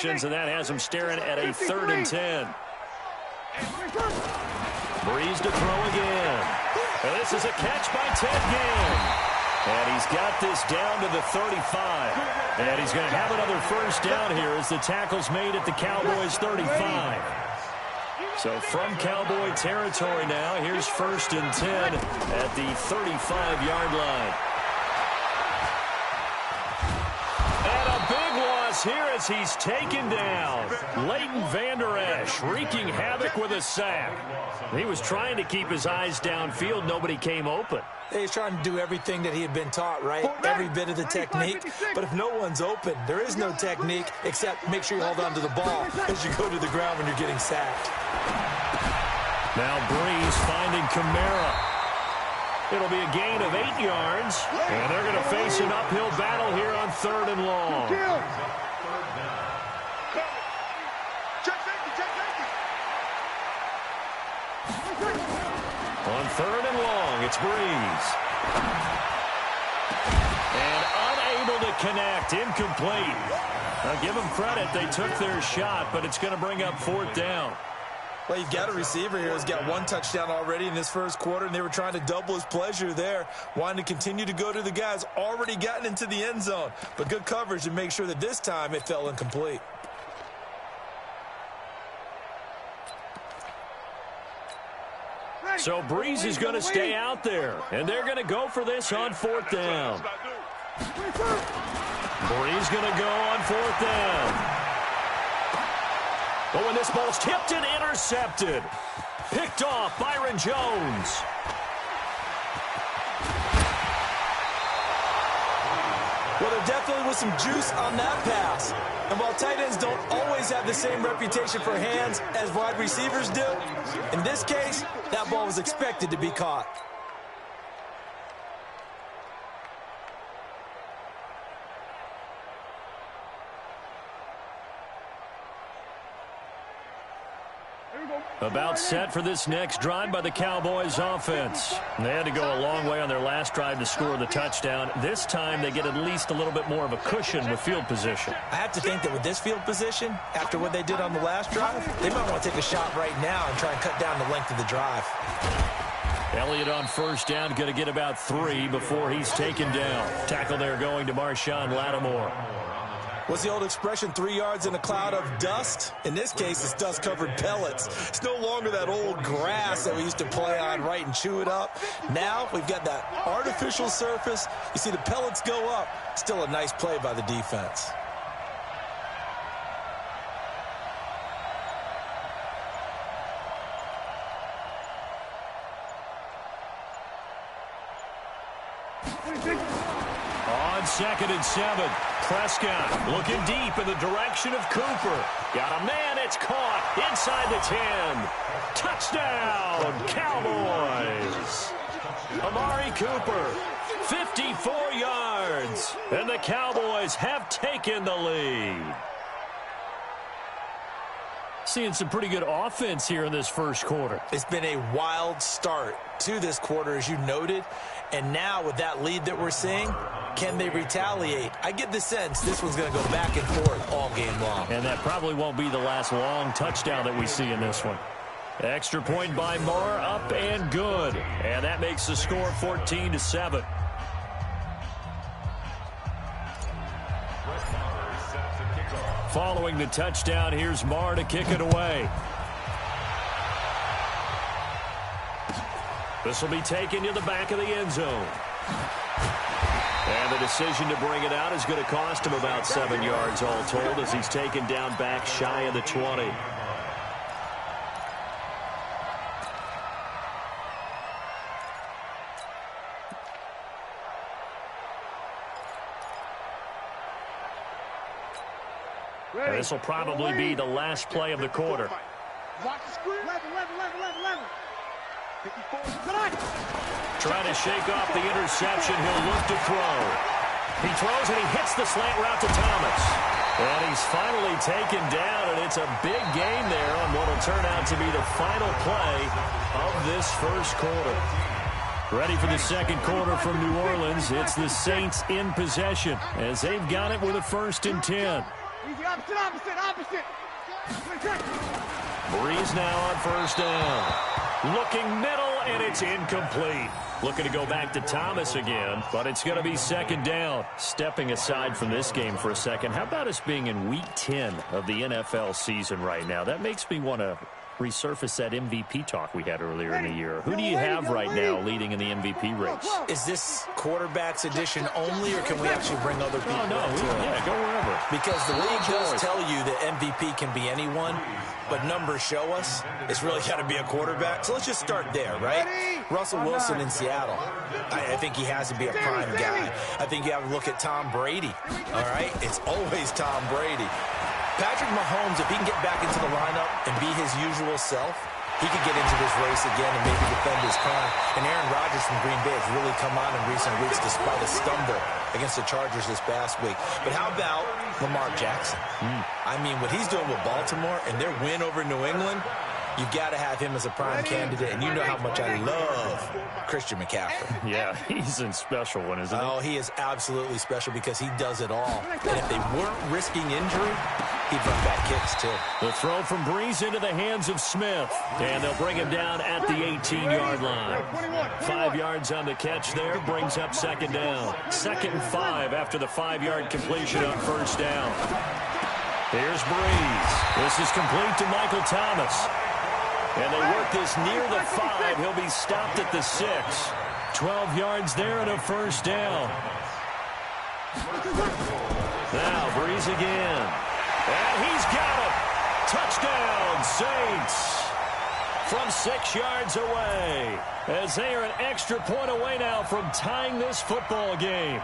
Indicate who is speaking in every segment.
Speaker 1: And that has him staring at a 3rd and 10. Breeze to throw again. And this is a catch by Ted Ginn. And he's got this down to the 35. And he's going to have another first down here as the tackle's made at the Cowboys' 35. So from Cowboy territory now, here's 1st and 10 at the 35-yard line. And a big loss here as he's taken down. Leighton Vander Esch wreaking havoc with a sack. He was trying to keep his eyes downfield. Nobody came open.
Speaker 2: He's trying to do everything that he had been taught, right? Every bit of the technique. But if no one's open, there is no technique except make sure you hold on to the ball as you go to the ground when you're getting sacked.
Speaker 1: Now Breeze finding Kamara. It'll be a gain of 8 yards. And they're going to face an uphill battle here on 3rd and long. On 3rd and long, it's Breeze. And unable to connect, incomplete. Now give them credit, they took their shot, but it's going to bring up 4th down.
Speaker 2: Well, you've got a receiver here who's got 1 touchdown already in this first quarter, and they were trying to double his pleasure there, wanting to continue to go to the guys already gotten into the end zone. But good coverage to make sure that this time it fell incomplete.
Speaker 1: So Breeze is going to stay out there, and they're going to go for this on 4th down. Breeze going to go on 4th down. But when this ball's tipped and intercepted, picked off Byron Jones.
Speaker 2: Well, there definitely was some juice on that pass. And while tight ends don't always have the same reputation for hands as wide receivers do, in this case, that ball was expected to be caught.
Speaker 1: About set for this next drive by the Cowboys offense. They had to go a long way on their last drive to score the touchdown. This time they get at least a little bit more of a cushion with field position.
Speaker 2: I have to think that with this field position, after what they did on the last drive, they might want to take a shot right now and try and cut down the length of the drive.
Speaker 1: Elliott on 1st down, going to get about 3 before he's taken down. Tackle there going to Marshawn Lattimore.
Speaker 2: What's the old expression, 3 yards in a cloud of dust? In this case, it's dust-covered pellets. It's no longer that old grass that we used to play on, right, and chew it up. Now we've got that artificial surface. You see the pellets go up. Still a nice play by the defense.
Speaker 1: On 2nd and 7, Prescott looking deep in the direction of Cooper. Got a man, it's caught inside the 10. Touchdown, Cowboys. Amari Cooper, 54 yards, and the Cowboys have taken the lead. Seeing some pretty good offense here in this first quarter.
Speaker 2: It's been a wild start to this quarter, as you noted. And now with that lead that we're seeing, can they retaliate? I get the sense this one's going to go back and forth all game long.
Speaker 1: And that probably won't be the last long touchdown that we see in this one. Extra point by Moore, up and good. And that makes the score 14-7. Following the touchdown, here's Marr to kick it away. This will be taken to the back of the end zone. And the decision to bring it out is going to cost him about 7 yards all told as he's taken down back shy of the 20. This will probably be the last play of the quarter. Trying to shake off the interception. He'll look to throw. He throws and he hits the slant route to Thomas. And he's finally taken down, and it's a big gain there on what will turn out to be the final play of this first quarter. Ready for the second quarter from New Orleans. It's the Saints in possession as they've got it with a 1st and 10.
Speaker 3: Easy, opposite.
Speaker 1: Breeze now on first down. Looking middle, and it's incomplete. Looking to go back to Thomas again, but it's going to be second down. Stepping aside from this game for a second, how about us being in Week 10 of the NFL season right now? That makes me want to resurface that MVP talk we had earlier in the year. Who do you have right now leading in the MVP race?
Speaker 2: Is this quarterbacks edition only, or can we actually bring other people into it?
Speaker 1: Yeah, go wherever.
Speaker 2: Because the league does tell you that MVP can be anyone, but numbers show us it's really got to be a quarterback. So let's just start there, right? Russell Wilson in Seattle. I think he has to be a prime guy. I think you have to look at Tom Brady, all right? It's always Tom Brady. Patrick Mahomes, if he can get back into the lineup and be his usual self, he could get into this race again and maybe defend his crown. And Aaron Rodgers from Green Bay has really come on in recent weeks despite a stumble against the Chargers this past week. But how about Lamar Jackson? I mean, what he's doing with Baltimore and their win over New England, you've got to have him as a prime candidate. And you know how much I love Christian McCaffrey.
Speaker 1: Yeah, he's a special one, isn't he?
Speaker 2: Oh, he is absolutely special because he does it all. And if they weren't risking injury, he'd run back kicks, too.
Speaker 1: The throw from Breeze into the hands of Smith. And they'll bring him down at the 18-yard line. 5 yards on the catch there, brings up second down. 2nd and 5 after the 5-yard completion on first down. Here's Breeze. This is complete to Michael Thomas. And they work this near the 5. He'll be stopped at the 6. 12 yards there and a first down. Now Breeze again. And he's got it. Touchdown, Saints. From 6 yards away. As they are an extra point away now from tying this football game.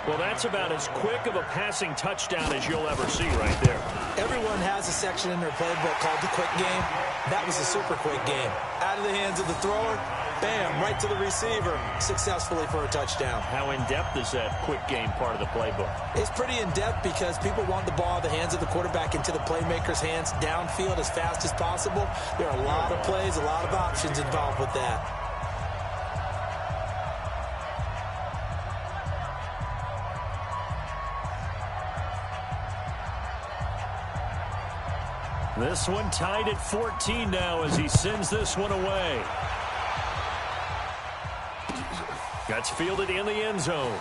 Speaker 1: Well, that's about as quick of a passing touchdown as you'll ever see right there.
Speaker 2: Everyone has a section in their playbook called the quick game. That was a super quick game. Out of the hands of the thrower, bam, right to the receiver, successfully for a touchdown.
Speaker 1: How in-depth is that quick game part of the playbook?
Speaker 2: It's pretty in-depth because people want the ball in the hands of the quarterback into the playmaker's hands downfield as fast as possible. There are a lot of plays, a lot of options involved with that.
Speaker 1: This one tied at 14 now as he sends this one away. That's fielded in the end zone.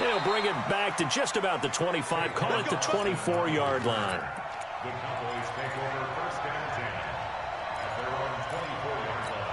Speaker 1: They'll bring it back to just about the 25, call it the 24-yard line.
Speaker 4: The Cowboys take over first and 10 at their own 24-yard line.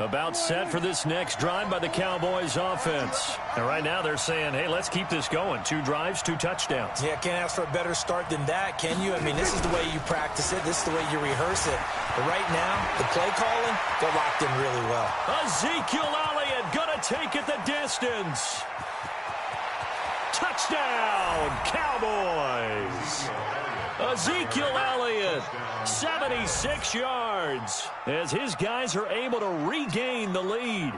Speaker 1: About set for this next drive by the Cowboys offense. And right now they're saying, hey, let's keep this going. 2 drives, 2 touchdowns.
Speaker 2: Yeah, can't ask for a better start than that, can you? I mean, this is the way you practice it. This is the way you rehearse it. But right now, the play calling, they're locked in really well.
Speaker 1: Ezekiel Elliott gonna take it the distance. Touchdown, Cowboys. Ezekiel Elliott, 76 yards, as his guys are able to regain the lead.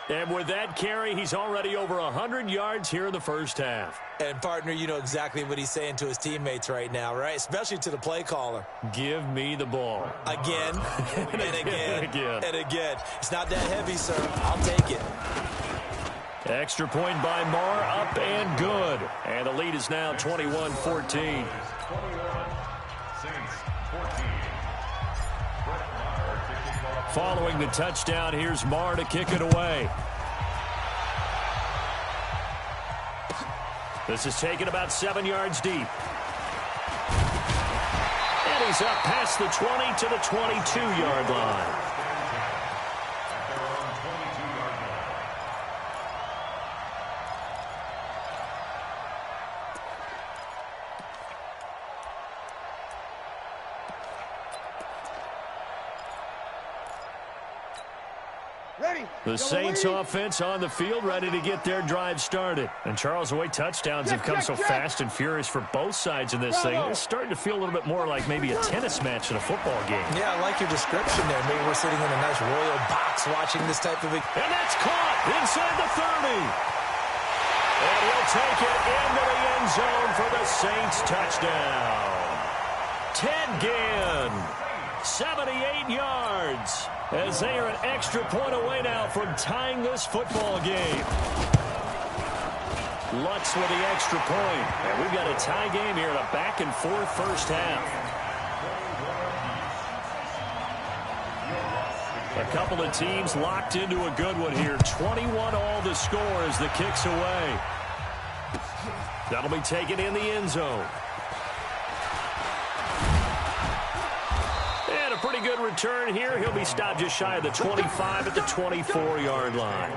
Speaker 1: And with that carry, he's already over 100 yards here in the first half.
Speaker 2: And, partner, you know exactly what he's saying to his teammates right now, right? Especially to the play caller.
Speaker 1: Give me the ball.
Speaker 2: Again, and again,
Speaker 1: again.
Speaker 2: and again. It's not that heavy, sir. I'll take it.
Speaker 1: Extra point by Marr, up and good. And the lead is now 21-14. Following the touchdown, here's Marr to kick it away. This is taken about 7 yards deep. And he's up past the 20 to the 22-yard line. The Saints offense on the field, ready to get their drive started. And Charles, the way touchdowns have come so fast and furious for both sides in this thing, it's starting to feel a little bit more like maybe a tennis match than a football game.
Speaker 2: Yeah, I like your description there. Maybe we're sitting in a nice royal box watching this type of...
Speaker 1: And that's caught inside the 30. And he'll take it into the end zone for the Saints touchdown. Ted Ginn 78 yards. As they are an extra point away now from tying this football game. Lutz with the extra point. And we've got a tie game here in a back-and-forth first half. A couple of teams locked into a good one here. 21 all the score as the kick's away. That'll be taken in the end zone. And a pretty good return here. He'll be stopped just shy of the 25 at the 24-yard line.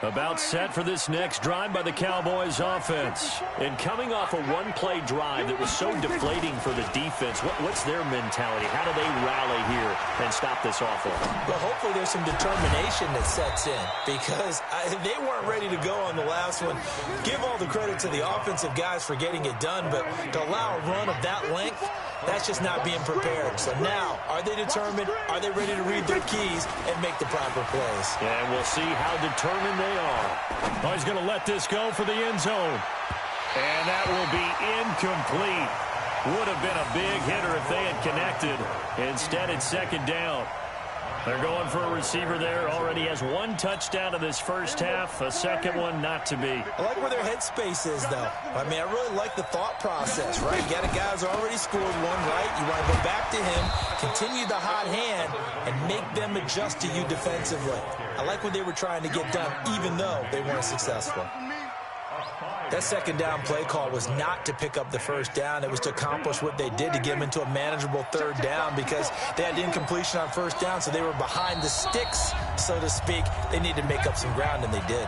Speaker 1: About set for this next drive by the Cowboys offense. And coming off a one-play drive that was so deflating for the defense, what's their mentality? How do they rally here and stop this offense?
Speaker 2: Well, hopefully there's some determination that sets in because they weren't ready to go on the last one. Give all the credit to the offensive guys for getting it done, but to allow a run of that length, that's just not being prepared. So now, are they determined? Are they ready to read their keys and make the proper plays?
Speaker 1: And we'll see how determined they are. Oh, he's going to let this go for the end zone. And that will be incomplete. Would have been a big hitter if they had connected. Instead, it's second down. They're going for a receiver there. Already has one touchdown in this first half. A second one not to be.
Speaker 2: I like where their headspace is, though. I mean, I really like the thought process, right? You got a guy who's already scored one, right? You want to go back to him, continue the hot hand, and make them adjust to you defensively. I like what they were trying to get done, even though they weren't successful. That second down play call was not to pick up the first down. It was to accomplish what they did to get them into a manageable third down because they had incompletion on first down, so they were behind the sticks, so to speak. They needed to make up some ground, and they did.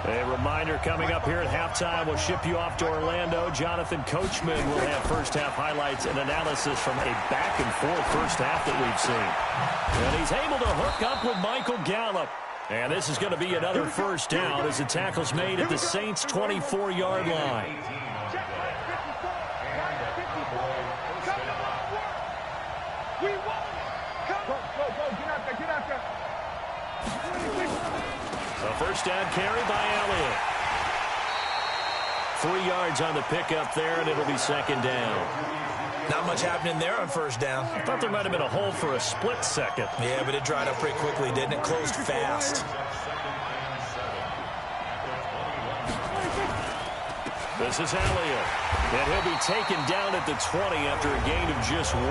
Speaker 1: A reminder coming up here at halftime. We'll ship you off to Orlando. Jonathan Coachman will have first-half highlights and analysis from a back-and-forth first half that we've seen. And he's able to hook up with Michael Gallup. And this is going to be another first down as the tackle's made at the Saints' 24-yard line. A first down carry by Elliott. 3 yards on the pickup there, and it'll be second down.
Speaker 2: Not much happening there on first down.
Speaker 1: I thought there might have been a hole for a split second.
Speaker 2: Yeah, but it dried up pretty quickly, didn't it? Closed fast.
Speaker 1: This is Elliott. And he'll be taken down at the 20 after a gain of just 1.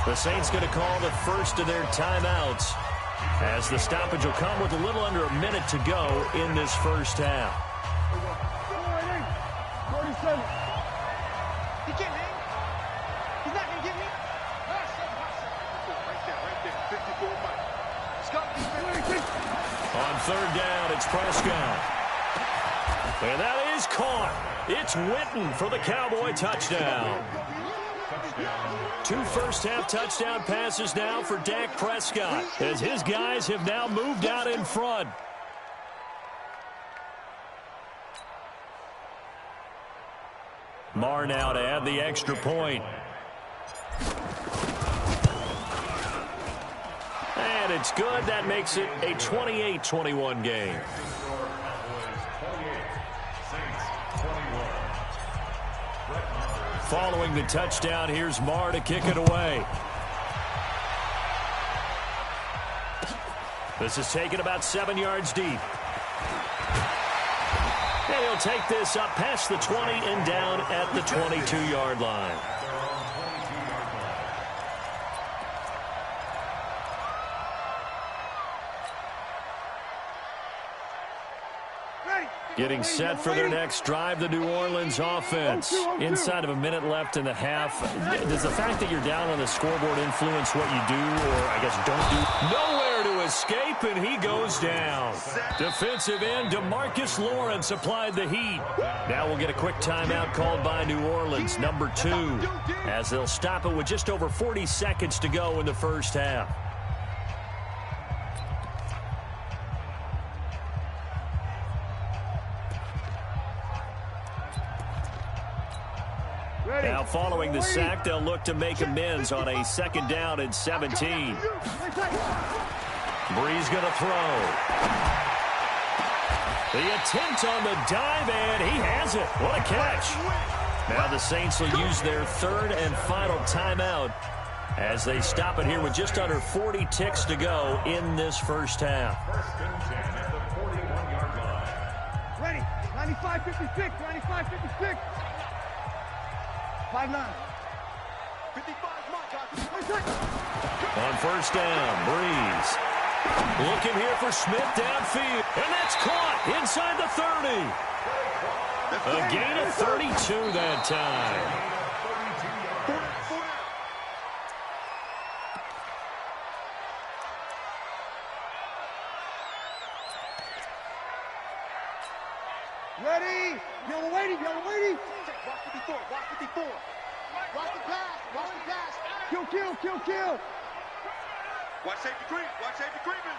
Speaker 1: The Saints going to call the first of their timeouts as the stoppage will come with a little under a minute to go in this first half. On third down, it's Prescott. And that is caught. It's Witten for the Cowboy touchdown. 2 first-half touchdown passes now for Dak Prescott as his guys have now moved out in front. Marr now to add the extra point. And it's good. That makes it a 28-21 game. Following the touchdown, here's Marr to kick it away. This is taken about 7 yards deep. And he'll take this up past the 20 and down at the 22-yard line. Getting set for their next drive, the New Orleans offense. Inside of a minute left in the half. Does the fact that you're down on the scoreboard influence what you do or, I guess, don't do? Nowhere to escape, and he goes down. Defensive end DeMarcus Lawrence applied the heat. Now we'll get a quick timeout called by New Orleans, number 2, as they'll stop it with just over 40 seconds to go in the first half. Now following the sack, they'll look to make amends on a second down and 17. Brees going to throw. The attempt on the dive, and he has it. What a catch. Now the Saints will use their third and final timeout as they stop it here with just under 40 ticks to go in this first half.
Speaker 4: First and 10 at the 41-yard line.
Speaker 3: Ready. 95-56. 95-56. 5-9. 55.
Speaker 1: On first down, Breeze. Looking here for Smith downfield. And that's caught inside the 30. A gain of 32 that time.
Speaker 3: Ready. Yellow lady. Watch 54. Watch the pass. Kill. Watch safety creep.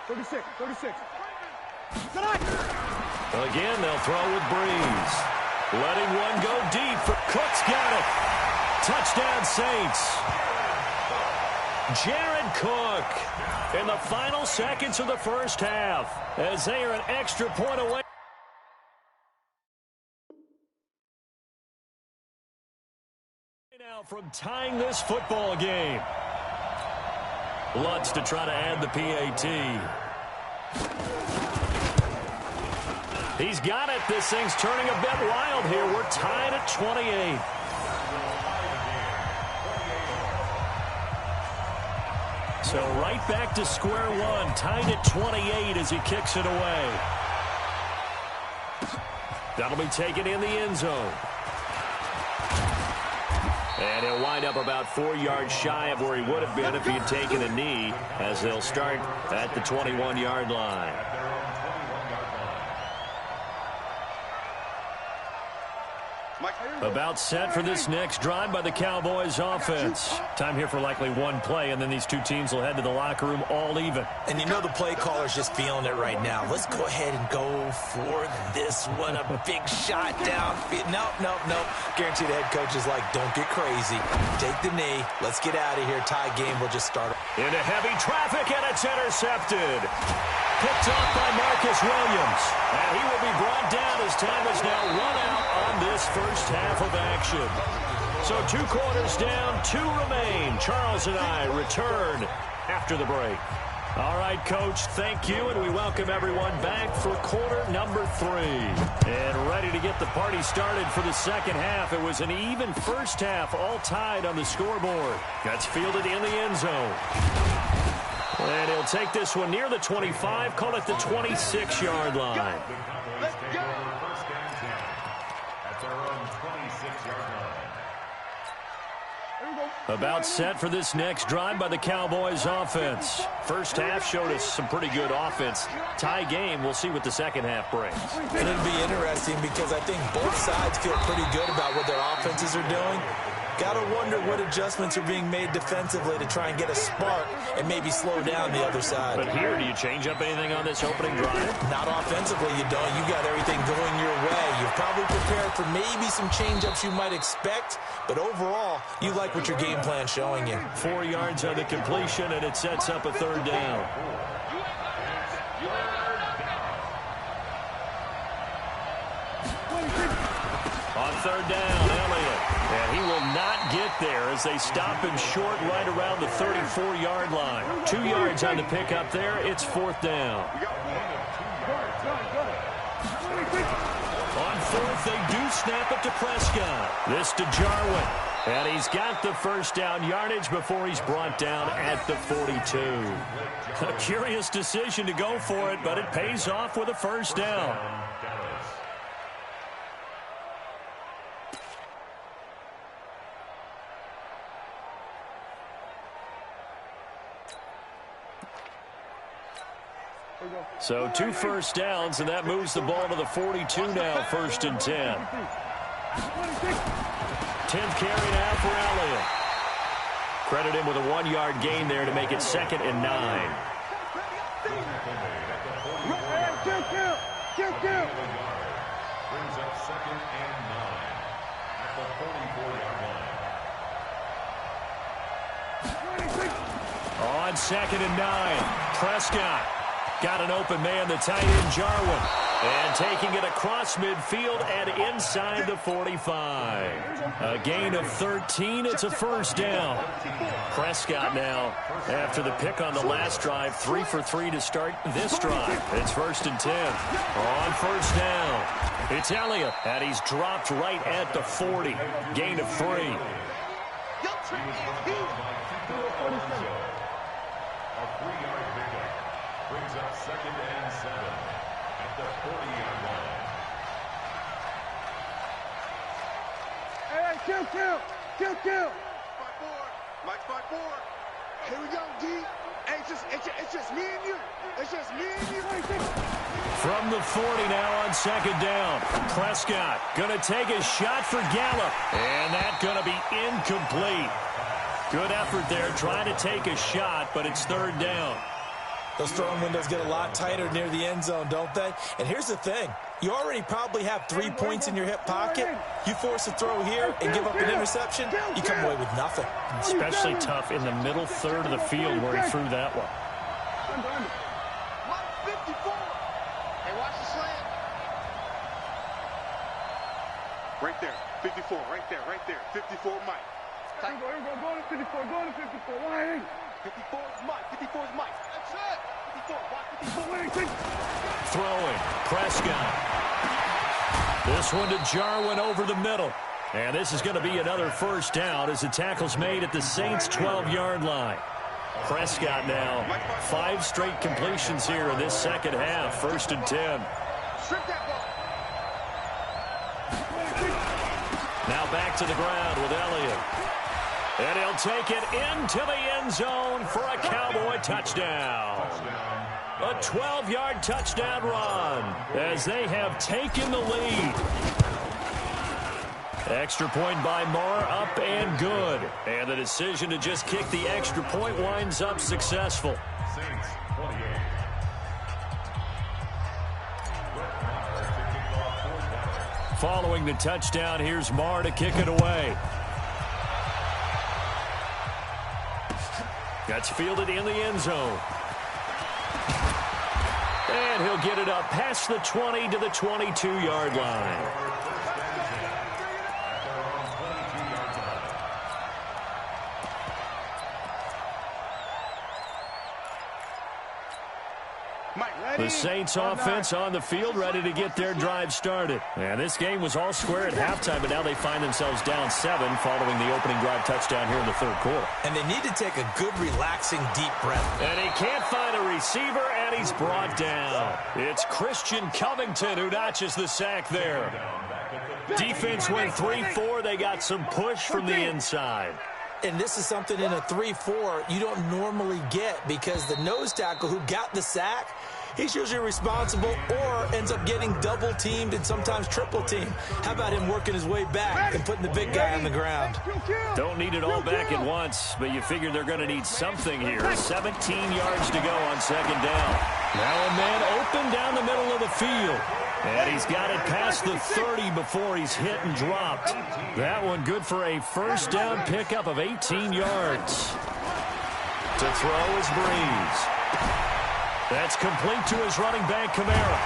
Speaker 3: 36.
Speaker 1: Again, they'll throw with Breeze. Letting one go deep. Cook's got it. Touchdown, Saints. Jared Cook in the final seconds of the first half as they are an extra point away. Now from tying this football game. Lutz to try to add the PAT. He's got it. This thing's turning a bit wild here. We're tied at 28. So right back to square one. Tied at 28 as he kicks it away. That'll be taken in the end zone. And he'll wind up about 4 yards shy of where he would have been if he had taken a knee, as they'll start at the 21-yard line. About set for this next drive by the Cowboys offense. Time here for likely one play, and then these two teams will head to the locker room all even.
Speaker 2: And you know the play caller's just feeling it right now. Let's go ahead and go for this one. A big shot down. Nope. Guarantee the head coach is like, don't get crazy. Take the knee. Let's get out of here. Tie game. We'll just start.
Speaker 1: Into heavy traffic, and it's intercepted. Picked off by Marcus Williams. And he will be brought down as time is now run out on this first half of action. So 2 quarters down, 2 remain. Charles and I return after the break. All right, Coach, thank you, and we welcome everyone back for quarter number 3. And ready to get the party started for the second half. It was an even first half, all tied on the scoreboard. That's fielded in the end zone. And he'll take this one near the 25, call it the 26-yard line.
Speaker 4: Let's go. First and 10 at their own 26-yard line.
Speaker 1: About set for this next drive by the Cowboys offense. First half showed us some pretty good offense. Tie game, we'll see what the second half brings.
Speaker 2: And it'll be interesting because I think both sides feel pretty good about what their offenses are doing. Got to wonder what adjustments are being made defensively to try and get a spark and maybe slow down the other side.
Speaker 1: But here, do you change up anything on this opening drive?
Speaker 2: Not offensively, you don't. You got everything going your way. You've probably prepared for maybe some change-ups you might expect, but overall, you like what your game plan's showing you.
Speaker 1: 4 yards on the completion, and it sets up a third down. On third down, Elliott. And he will not get there as they stop him short right around the 34-yard line. 2 yards on the pickup there. It's fourth down. On fourth, they do snap it to Prescott. This to Jarwin. And he's got the first down yardage before he's brought down at the 42. A curious decision to go for it, but it pays off with a first down. So 2 first downs, and that moves the ball to the 42 now, first and 10. 10th carry now for Elliott. Credit him with a 1-yard gain there to make it 2nd and 9.
Speaker 4: Brings up 2nd and 9 at the 44-yard line.
Speaker 1: On 2nd and 9, Prescott got an open man, the tight end Jarwin. And taking it across midfield and inside the 45. A gain of 13. It's a first down. Prescott now, after the pick on the last drive, 3 for 3 to start this drive. It's 1st and 10. On first down, it's Elliott, and he's dropped right at the 40. Gain of 3.
Speaker 4: A 3-yard pickup brings up 2nd and 7 at the 40-yard line.
Speaker 3: Hey, kill. Mike 5-4. Here we go, D. Hey, it's just me and you. It's just me and you.
Speaker 1: From the 40 now on 2nd down. Prescott going to take a shot for Gallup. And that's going to be incomplete. Good effort there trying to take a shot, but it's 3rd down.
Speaker 2: Those throwing windows get a lot tighter near the end zone, don't they? And here's the thing. You already probably have 3 points in your hip pocket. You force a throw here and give up an interception, you come away with nothing.
Speaker 1: Especially tough in the middle third of the field where he threw that one.
Speaker 3: Mike 54. Hey, watch the slant. Right there. 54. Right there. 54 Mike. Go to 54. 54 is Mike. 54 is Mike. That's it. 54. Watch 54.
Speaker 1: Throwing. Prescott. This one to Jarwin over the middle. And this is going to be another first down as the tackle's made at the Saints' 12-yard line. Prescott now, 5 straight completions here in this second half. 1st and 10.
Speaker 3: Strip that ball.
Speaker 1: Now back to the ground with Elliott. And he'll take it into the end zone for a Cowboy touchdown. A 12-yard touchdown run as they have taken the lead. Extra point by Marr, up and good. And the decision to just kick the extra point winds up successful.
Speaker 4: Saints 28.
Speaker 1: Following the touchdown, here's Marr to kick it away. That's fielded in the end zone. And he'll get it up past the 20 to the 22-yard line. The Saints offense on the field ready to get their drive started. And this game was all square at halftime, but now they find themselves down 7 following the opening drive touchdown here in the 3rd quarter.
Speaker 2: And they need to take a good, relaxing, deep breath.
Speaker 1: And he can't find a receiver, and he's brought down. It's Christian Covington who notches the sack there. Defense went 3-4. They got some push from the inside.
Speaker 2: And this is something in a 3-4 you don't normally get because the nose tackle who got the sack, he's usually responsible or ends up getting double-teamed and sometimes triple-teamed. How about him working his way back and putting the big guy on the ground?
Speaker 1: Don't need it all back at once, but you figure they're going to need something here. 17 yards to go on 2nd down. Now a man open down the middle of the field. And he's got it past the 30 before he's hit and dropped. That one good for a first down pickup of 18 yards. To throw is Breeze. That's complete to his running back, Kamara.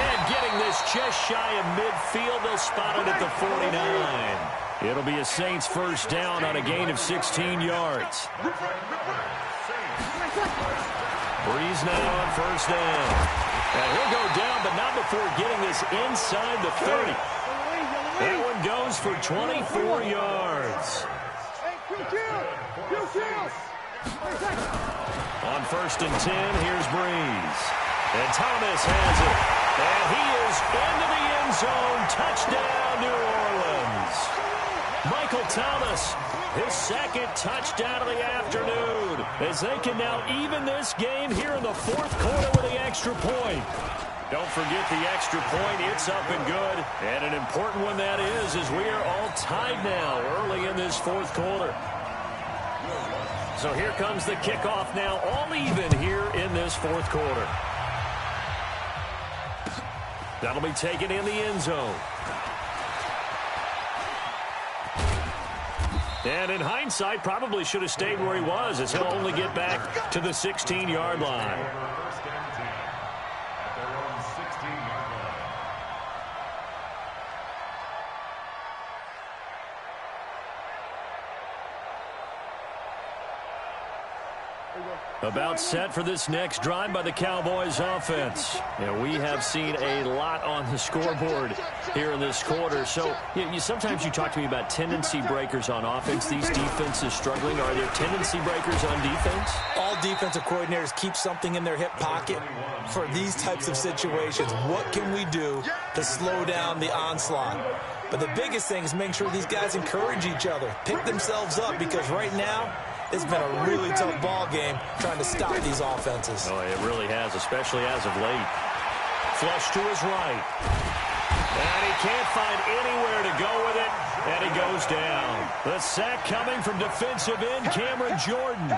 Speaker 1: And getting this just shy of midfield, they'll spot it at the 49. It'll be a Saints first down on a gain of 16 yards. Breeze now on first down. And he'll go down, but not before getting this inside the 30. That one goes for 24 yards. On 1st and 10, here's Breeze. And Thomas has it. And he is into the end zone. Touchdown, New Orleans. Michael Thomas, his 2nd touchdown of the afternoon, as they can now even this game here in the 4th quarter with the extra point. Don't forget the extra point. It's up and good. And an important one that is, as we are all tied now early in this 4th quarter. So here comes the kickoff now, all even here in this 4th quarter. That'll be taken in the end zone. And in hindsight, probably should have stayed where he was, as he'll only get back to the 16-yard line. About set for this next drive by the Cowboys offense. We have seen a lot on the scoreboard here in this quarter. So sometimes you talk to me about tendency breakers on offense. These defenses struggling. Are there tendency breakers on defense?
Speaker 2: All defensive coordinators keep something in their hip pocket for these types of situations. What can we do to slow down the onslaught? But the biggest thing is making sure these guys encourage each other, pick themselves up, because right now, it's been a really tough ball game trying to stop these offenses.
Speaker 1: Oh, it really has, especially as of late. Flush to his right. And he can't find anywhere to go with it, and he goes down. The sack coming from defensive end Cameron Jordan.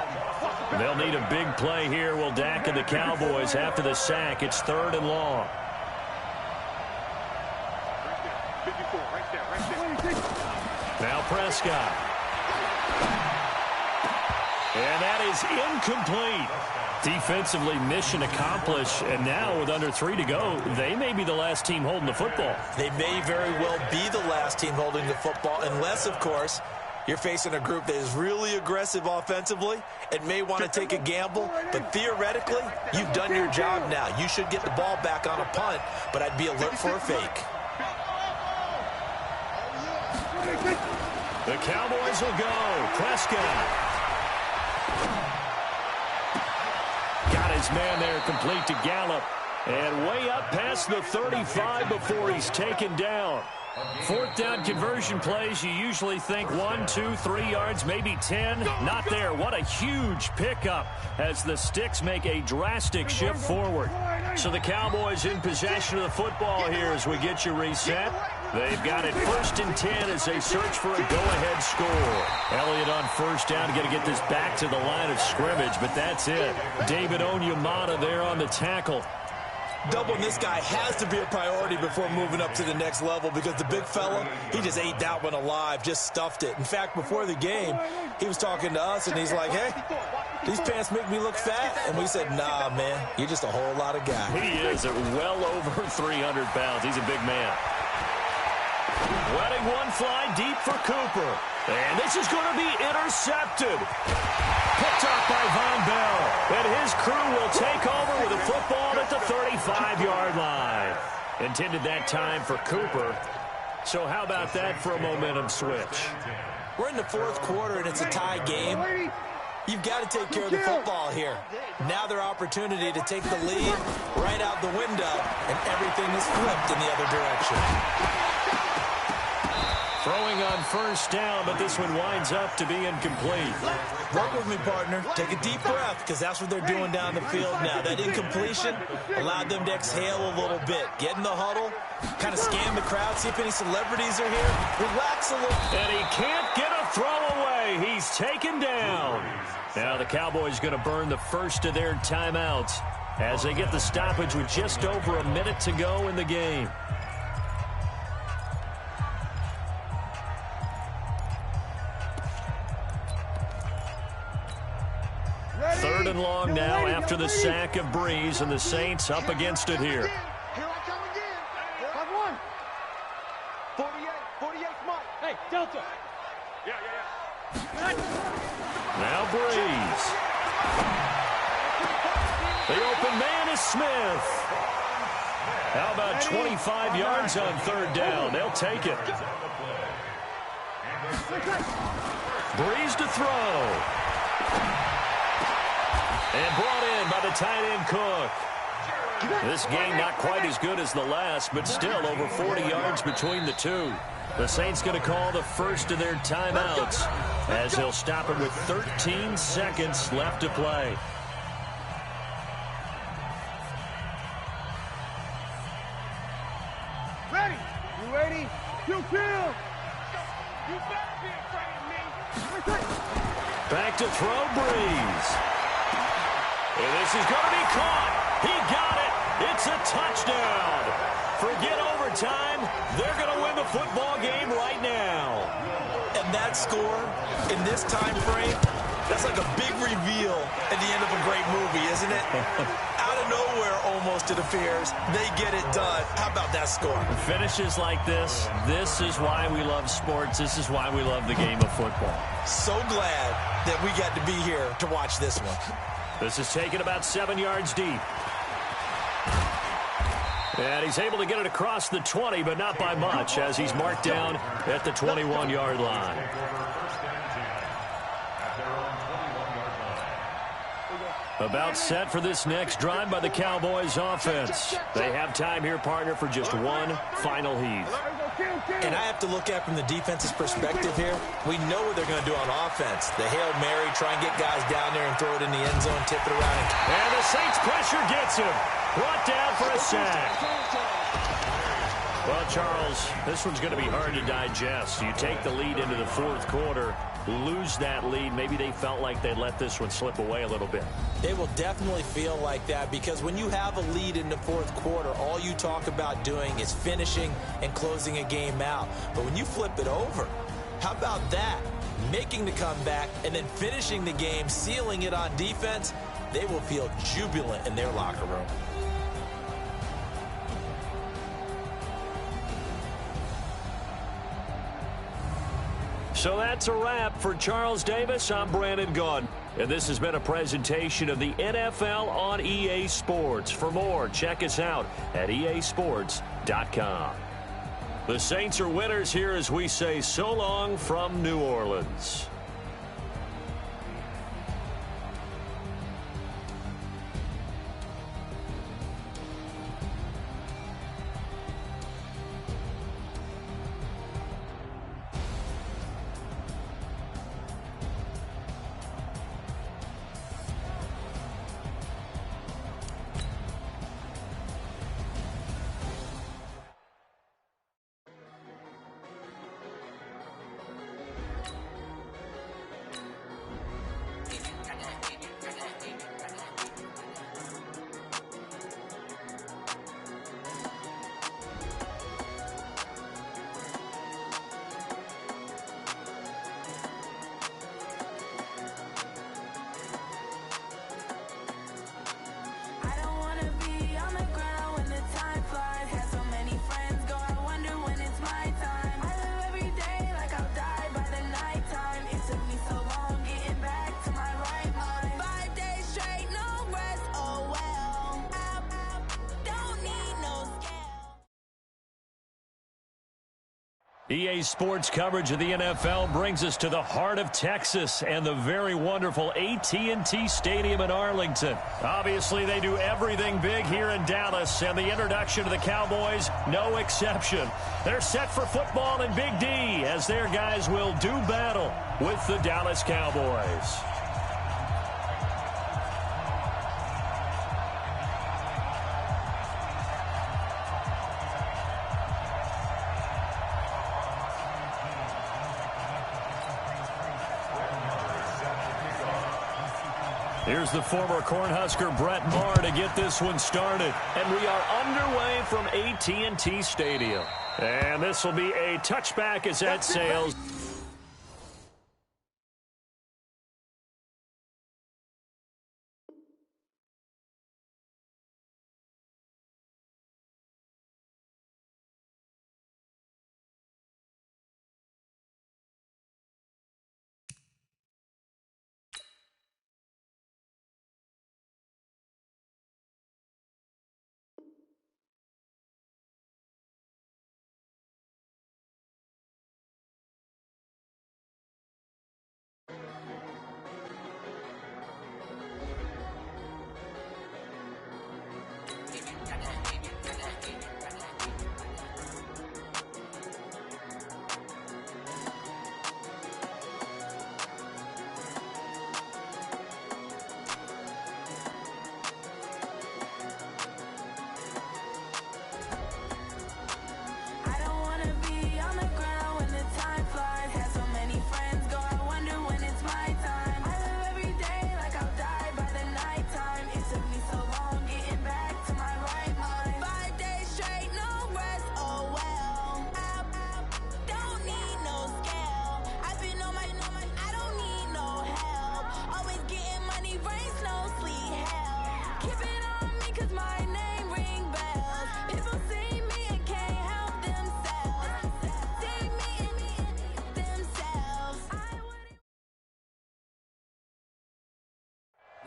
Speaker 1: They'll need a big play here. Will Dak and the Cowboys after the sack. It's 3rd and long. Now Prescott. And that is incomplete. Defensively, mission accomplished. And now with under 3 to go, they may be the last team holding the football.
Speaker 2: They may very well be the last team holding the football, unless, of course, you're facing a group that is really aggressive offensively and may want to take a gamble. But theoretically, you've done your job now. You should get the ball back on a punt, but I'd be alert for a fake.
Speaker 1: The Cowboys will go. Prescott. Got his man there, complete to Gallup. And way up past the 35 before he's taken down. 4th down conversion plays, you usually think 1, 2, 3 yards, maybe 10. Not there. What a huge pickup as the Sticks make a drastic shift forward. So the Cowboys in possession of the football here as we get you reset. They've got it 1st and 10 as they search for a go-ahead score. Elliott on 1st down, got to get this back to the line of scrimmage, but that's it. David Onyemata there on the tackle.
Speaker 2: Doubling this guy has to be a priority before moving up to the next level, because the big fella, he just ate that one alive, just stuffed it. In fact, before the game, he was talking to us, and he's like, hey, these pants make me look fat. And we said, nah, man, you're just a whole lot of guy.
Speaker 1: He is at well over 300 pounds. He's a big man. Letting one fly deep for Cooper. And this is going to be intercepted. Picked up by Von Bell. And his crew will take over with a football at the 35-yard line. Intended that time for Cooper. So how about that for a momentum switch?
Speaker 2: We're in the 4th quarter, and it's a tie game. You've got to take care of the football here. Now their opportunity to take the lead right out the window, and everything is flipped in the other direction.
Speaker 1: Throwing on 1st down, but this one winds up to be incomplete.
Speaker 2: Work with me, partner. Take a deep breath, because that's what they're doing down the field now. That incompletion allowed them to exhale a little bit. Get in the huddle, kind of scan the crowd, see if any celebrities are here. Relax a little.
Speaker 1: And he can't get a throw away. He's taken down. Now the Cowboys going to burn the first of their timeouts as they get the stoppage with just over a minute to go in the game. Third and long now after the sack of Breeze, and the Saints up against it here.
Speaker 3: Here I come again. Have one. 48 Mike. Hey, Delta. Yeah.
Speaker 1: Now Breeze. The open man is Smith. How about 25 yards on 3rd down? They'll take it. Breeze to throw. And brought in by the tight end Cook. This game not quite as good as the last, but still over 40 yards between the two. The Saints going to call the first of their timeouts as they'll stop it with 13 seconds left to play.
Speaker 3: Ready? You ready? You kill. You better be afraid of me.
Speaker 1: Back to throw Breeze. And this is going to be caught. He got it. It's a touchdown. Forget overtime. They're going to win the football game right now.
Speaker 2: And that score in this time frame, that's like a big reveal at the end of a great movie, isn't it? Out of of nowhere, almost, it appears, they get it done. How about that score?
Speaker 1: Finishes like this is why we love sports. This is why we love the game of football.
Speaker 2: So glad that we got to be here to watch this one.
Speaker 1: This is taken about 7 yards deep. And he's able to get it across the 20, but not by much, as he's marked down at the 21-yard line. About set for this next drive by the Cowboys offense. They have time here, partner, for just one final heave.
Speaker 2: And I have to look at from the defense's perspective here. We know what they're going to do on offense. The Hail Mary, try and get guys down there and throw it in the end zone, tip it around.
Speaker 1: And the Saints pressure gets him. Brought down for a sack. Well, Charles, this one's going to be hard to digest. You take the lead into the fourth quarter, lose that lead. Maybe they felt like they let this one slip away a little bit.
Speaker 2: They will definitely feel like that, because when you have a lead in the fourth quarter, all you talk about doing is finishing and closing a game out. But when you flip it over, how about that? Making the comeback and then finishing the game, sealing it on defense, they will feel jubilant in their locker room.
Speaker 1: So that's a wrap for Charles Davis. I'm Brandon Gaudin, and this has been a presentation of the NFL on EA Sports. For more, check us out at easports.com. The Saints are winners here as we say so long from New Orleans. EA Sports coverage of the NFL brings us to the heart of Texas and the very wonderful AT&T Stadium in Arlington. Obviously, they do everything big here in Dallas, and the introduction to the Cowboys, no exception. They're set for football in Big D as their guys will do battle with the Dallas Cowboys. Here's the former Cornhusker Brett Maher to get this one started. And we are underway from AT&T Stadium. And this will be a touchback as that sails.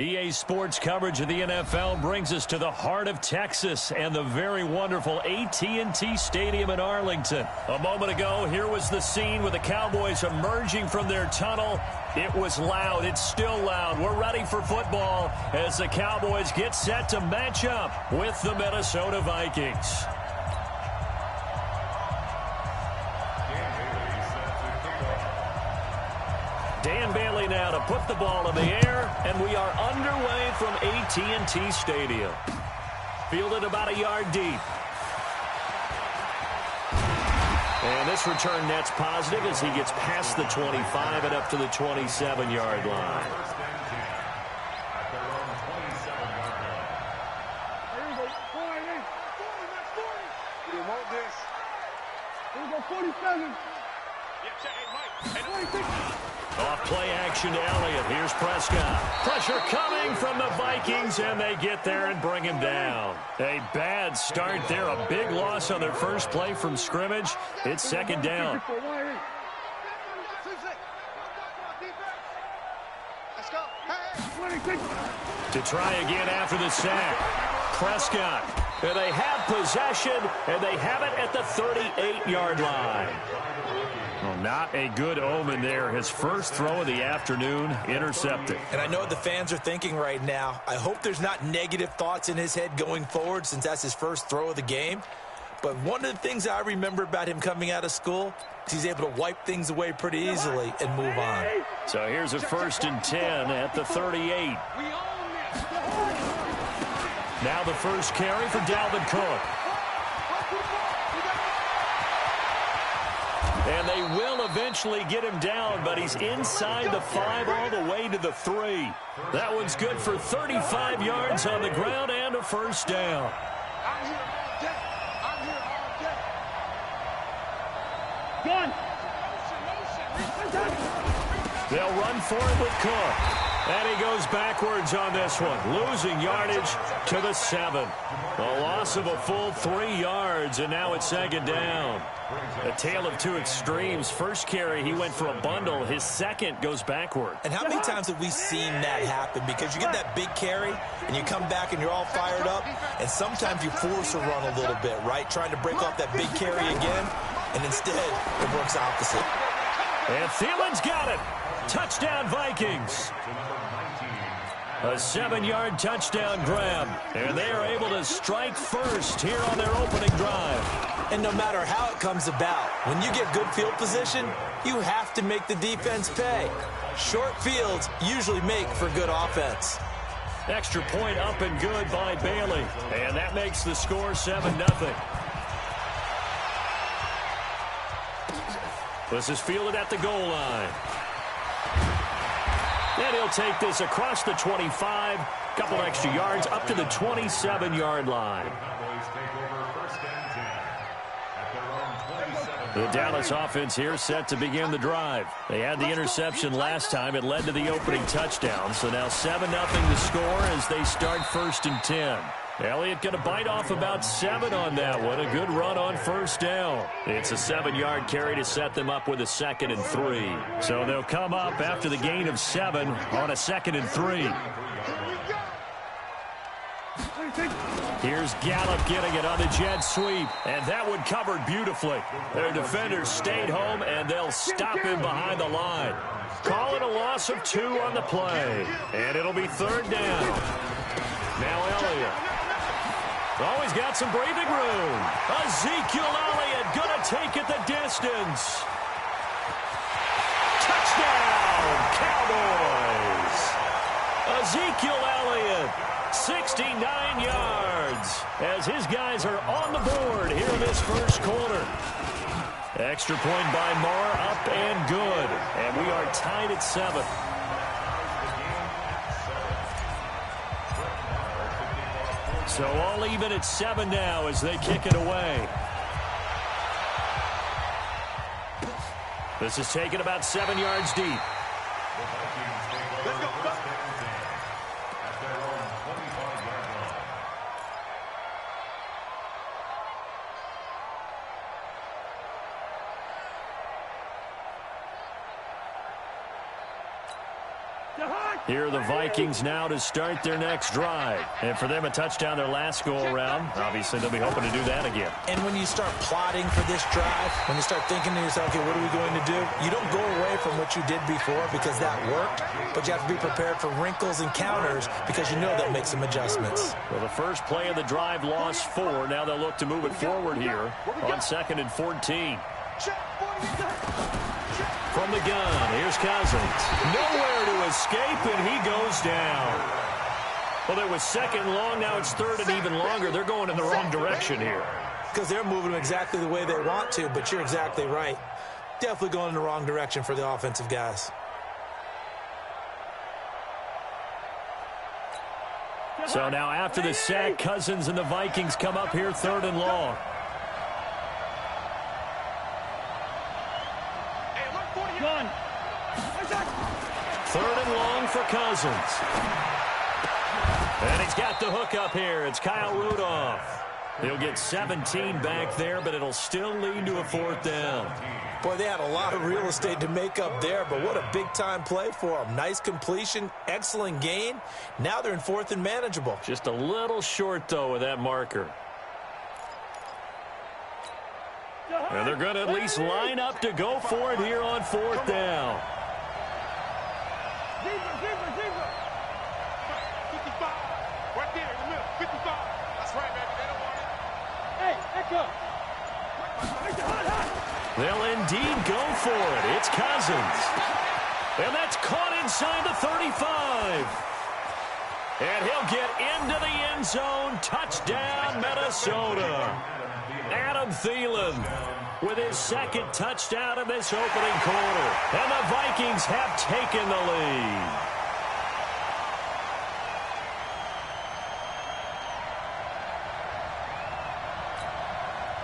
Speaker 1: EA Sports coverage of the NFL brings us to the heart of Texas and the very wonderful AT&T Stadium in Arlington. A moment ago, here was the scene with the Cowboys emerging from their tunnel. It was loud. It's still loud. We're ready for football as the Cowboys get set to match up with the Minnesota Vikings. Dan Bailey now to put the ball in the air, and we are underway from AT&T Stadium. Fielded about a yard deep. And this return net's positive as he gets past the 25 and up to the 27-yard line.
Speaker 3: Here we go, 47.
Speaker 1: Off play action to Elliott. Here's Prescott. Pressure coming from the Vikings, and they get there and bring him down. A bad start there. A big loss on their first play from scrimmage. It's second down. To try again after the sack. Prescott. And they have possession, and they have it at the 38-yard line. Well, not a good omen there. His first throw of the afternoon intercepted.
Speaker 2: And I know what the fans are thinking right now. I hope there's not negative thoughts in his head going forward since that's his first throw of the game. But one of the things I remember about him coming out of school is he's able to wipe things away pretty easily and move on.
Speaker 1: So here's a 1st and 10 at the 38. Now the first carry for Dalvin Cook. And they will eventually get him down, but he's inside the 5 all the way to the 3. That one's good for 35 yards on the ground and a first down. They'll run for it with Cook. And he goes backwards on this one, losing yardage to the 7. A loss of a full 3 yards, and now it's second down. A tale of two extremes. First carry, he went for a bundle. His second goes backward.
Speaker 2: And how many times have we seen that happen? Because you get that big carry, and you come back and you're all fired up, and sometimes you force a run a little bit, right? Trying to break off that big carry again, and instead it works opposite.
Speaker 1: And Thielen's got it. Touchdown, Vikings. A 7-yard touchdown grab. And they are able to strike first here on their opening drive.
Speaker 2: And no matter how it comes about, when you get good field position, you have to make the defense pay. Short fields usually make for good offense.
Speaker 1: Extra point up and good by Bailey. And that makes the score 7-0. This is fielded at the goal line. And he'll take this across the 25, couple extra yards up to the 27-yard line. The Dallas offense here set to begin the drive. They had the interception last time. It led to the opening touchdown. So now 7-0 to score as they start 1st and 10. Elliott going to bite off about 7 on that one. A good run on first down. It's a 7-yard carry to set them up with a 2nd and 3. So they'll come up after the gain of 7 on a 2nd and 3. Here's Gallup getting it on the jet sweep, and that one covered beautifully. Their defenders stayed home, and they'll stop him behind the line. Call it a loss of 2 on the play, and it'll be 3rd down. Now Elliott. Oh, he's got some breathing room. Ezekiel Elliott going to take it the distance. Touchdown, Cowboys. Ezekiel Elliott, 69 yards, as his guys are on the board here in this first quarter. Extra point by Moore, up and good. And we are tied at 7. So all even at 7 now as they kick it away. This is taken about 7 yards deep. Here are the Vikings now to start their next drive. And for them, a touchdown their last go-around. Obviously, they'll be hoping to do that again.
Speaker 2: And when you start plotting for this drive, when you start thinking to yourself, okay, what are we going to do? You don't go away from what you did before because that worked, but you have to be prepared for wrinkles and counters because you know they'll make some adjustments.
Speaker 1: Well, the first play of the drive lost 4. Now they'll look to move it forward here on 2nd and 14. From the gun, here's Cousins. Nowhere to escape, and he goes down. Well, there was 2nd long. Now it's 3rd and even longer. They're going in the wrong direction here.
Speaker 2: Because they're moving exactly the way they want to, but you're exactly right. Definitely going in the wrong direction for the offensive guys.
Speaker 1: So now after the sack, Cousins and the Vikings come up here 3rd and long.
Speaker 3: Gun.
Speaker 1: 3rd and long for Cousins. And he's got the hook up here. It's Kyle Rudolph. He'll get 17 back there, but it'll still lead to a 4th down.
Speaker 2: Boy, they had a lot of real estate to make up there, but what a big-time play for them. Nice completion, excellent gain. Now they're in 4th and manageable.
Speaker 1: Just a little short, though, with that marker. And they're going to at least line up to go for it here on 4th down.
Speaker 3: 55. Right there in the middle. 55. That's right, baby. They don't want it. Hey, echo.
Speaker 1: They'll indeed go for it. It's Cousins. And that's caught inside the 35. And he'll get into the end zone. Touchdown, Minnesota. Adam Thielen with his 2nd touchdown in this opening quarter. And the Vikings have taken the lead.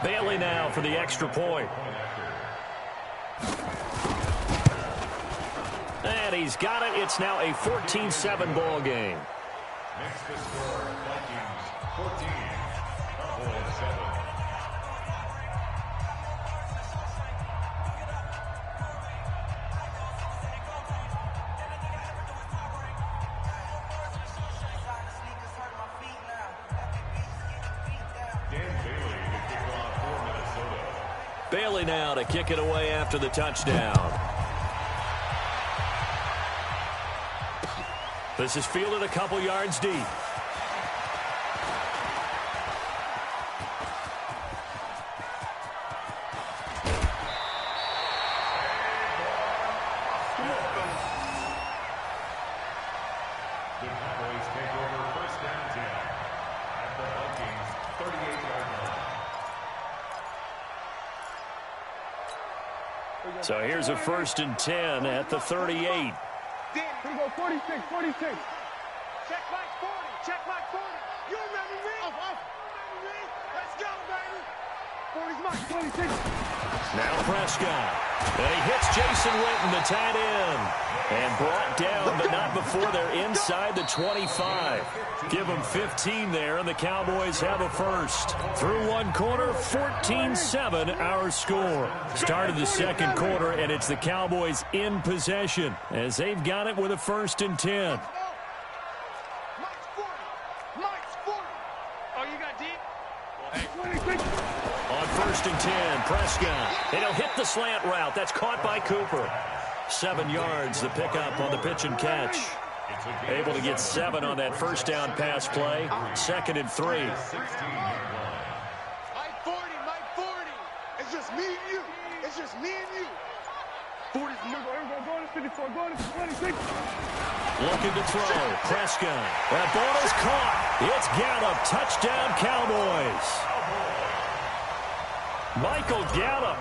Speaker 1: Bailey now for the extra point. And he's got it. It's now a 14-7 ball game.
Speaker 4: Makes the score Vikings 14, Cowboys 7.
Speaker 1: Bailey now to kick it away after the touchdown. This is fielded a couple yards deep.
Speaker 4: The Cowboys take over 1st down 10 at the Vikings 38-yard line.
Speaker 1: So here's a 1st and 10 at the 38.
Speaker 3: Here we go, 46, 46. Check like 40, check like 40. You remember me? Let's go, baby. 40's mine, 26.
Speaker 1: Now Prescott. And he hits Jason Witten, the tight end. And brought down, but not before they're inside the 25. Give them 15 there, and the Cowboys have a first. Through one quarter, 14-7 our score. Started the 2nd quarter, and it's the Cowboys in possession as they've got it with a 1st and 10.
Speaker 3: Mike's 40. Mike's 40. Oh, you got deep? Hey, 26.
Speaker 1: On 1st and 10, Prescott. And he'll hit the slant route. That's caught by Cooper. 7 yards, the pickup on the pitch and catch. Able to get 7 on that 1st down pass play. 2nd and 3.
Speaker 3: Mike 40, Mike 40. It's just me and you. It's just me and you. 40's go to 54, go to 26.
Speaker 1: Looking to throw. Prescott. That ball is caught. It's Gallup. Touchdown, Cowboys. Michael Gallup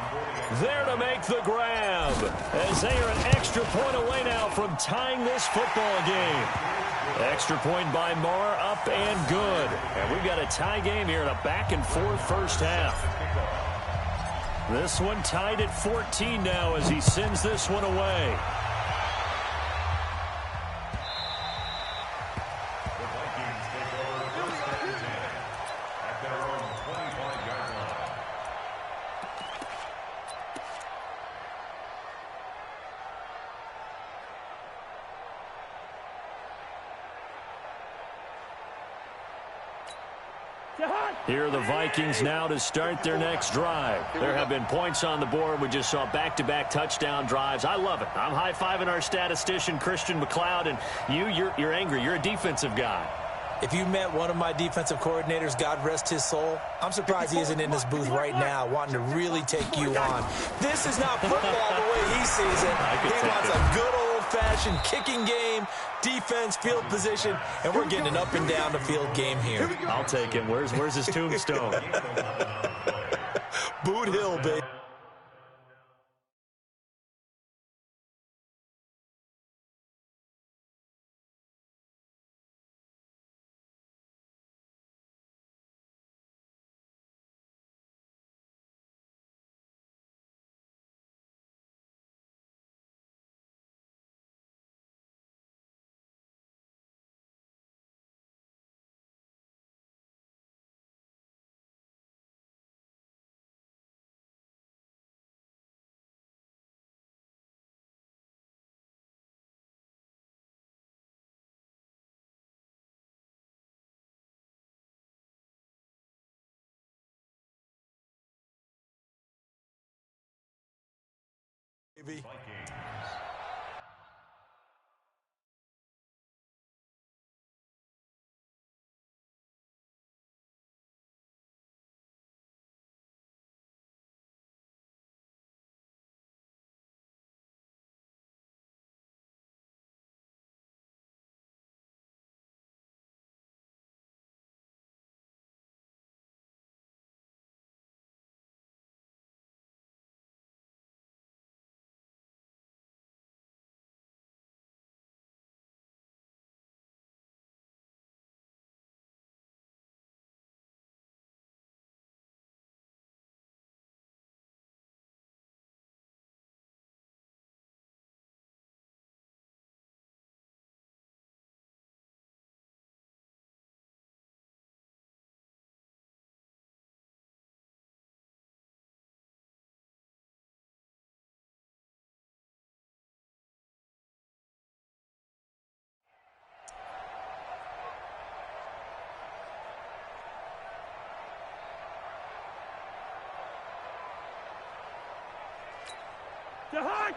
Speaker 1: there to make the grab as they are an extra point away now from tying this football game. Extra point by Marr, up and good. And we've got a tie game here in a back-and-forth 1st half. This one tied at 14 now as he sends this one away.
Speaker 4: The Vikings take over 1st and 10 at their own 25-yard line.
Speaker 1: Here are the Vikings now to start their next drive. There have been points on the board. We just saw back-to-back touchdown drives. I love it. I'm high-fiving our statistician, Christian McLeod, and you're angry. You're a defensive guy.
Speaker 2: If you met one of my defensive coordinators, God rest his soul, I'm surprised he isn't in this booth right now wanting to really take you on. This is not football the way he sees it. He wants a good old-fashioned kicking game, defense, field position, and we're getting an up-and-down-the-field game here.
Speaker 1: I'll take him. Where's his tombstone?
Speaker 2: Boot Hill, baby.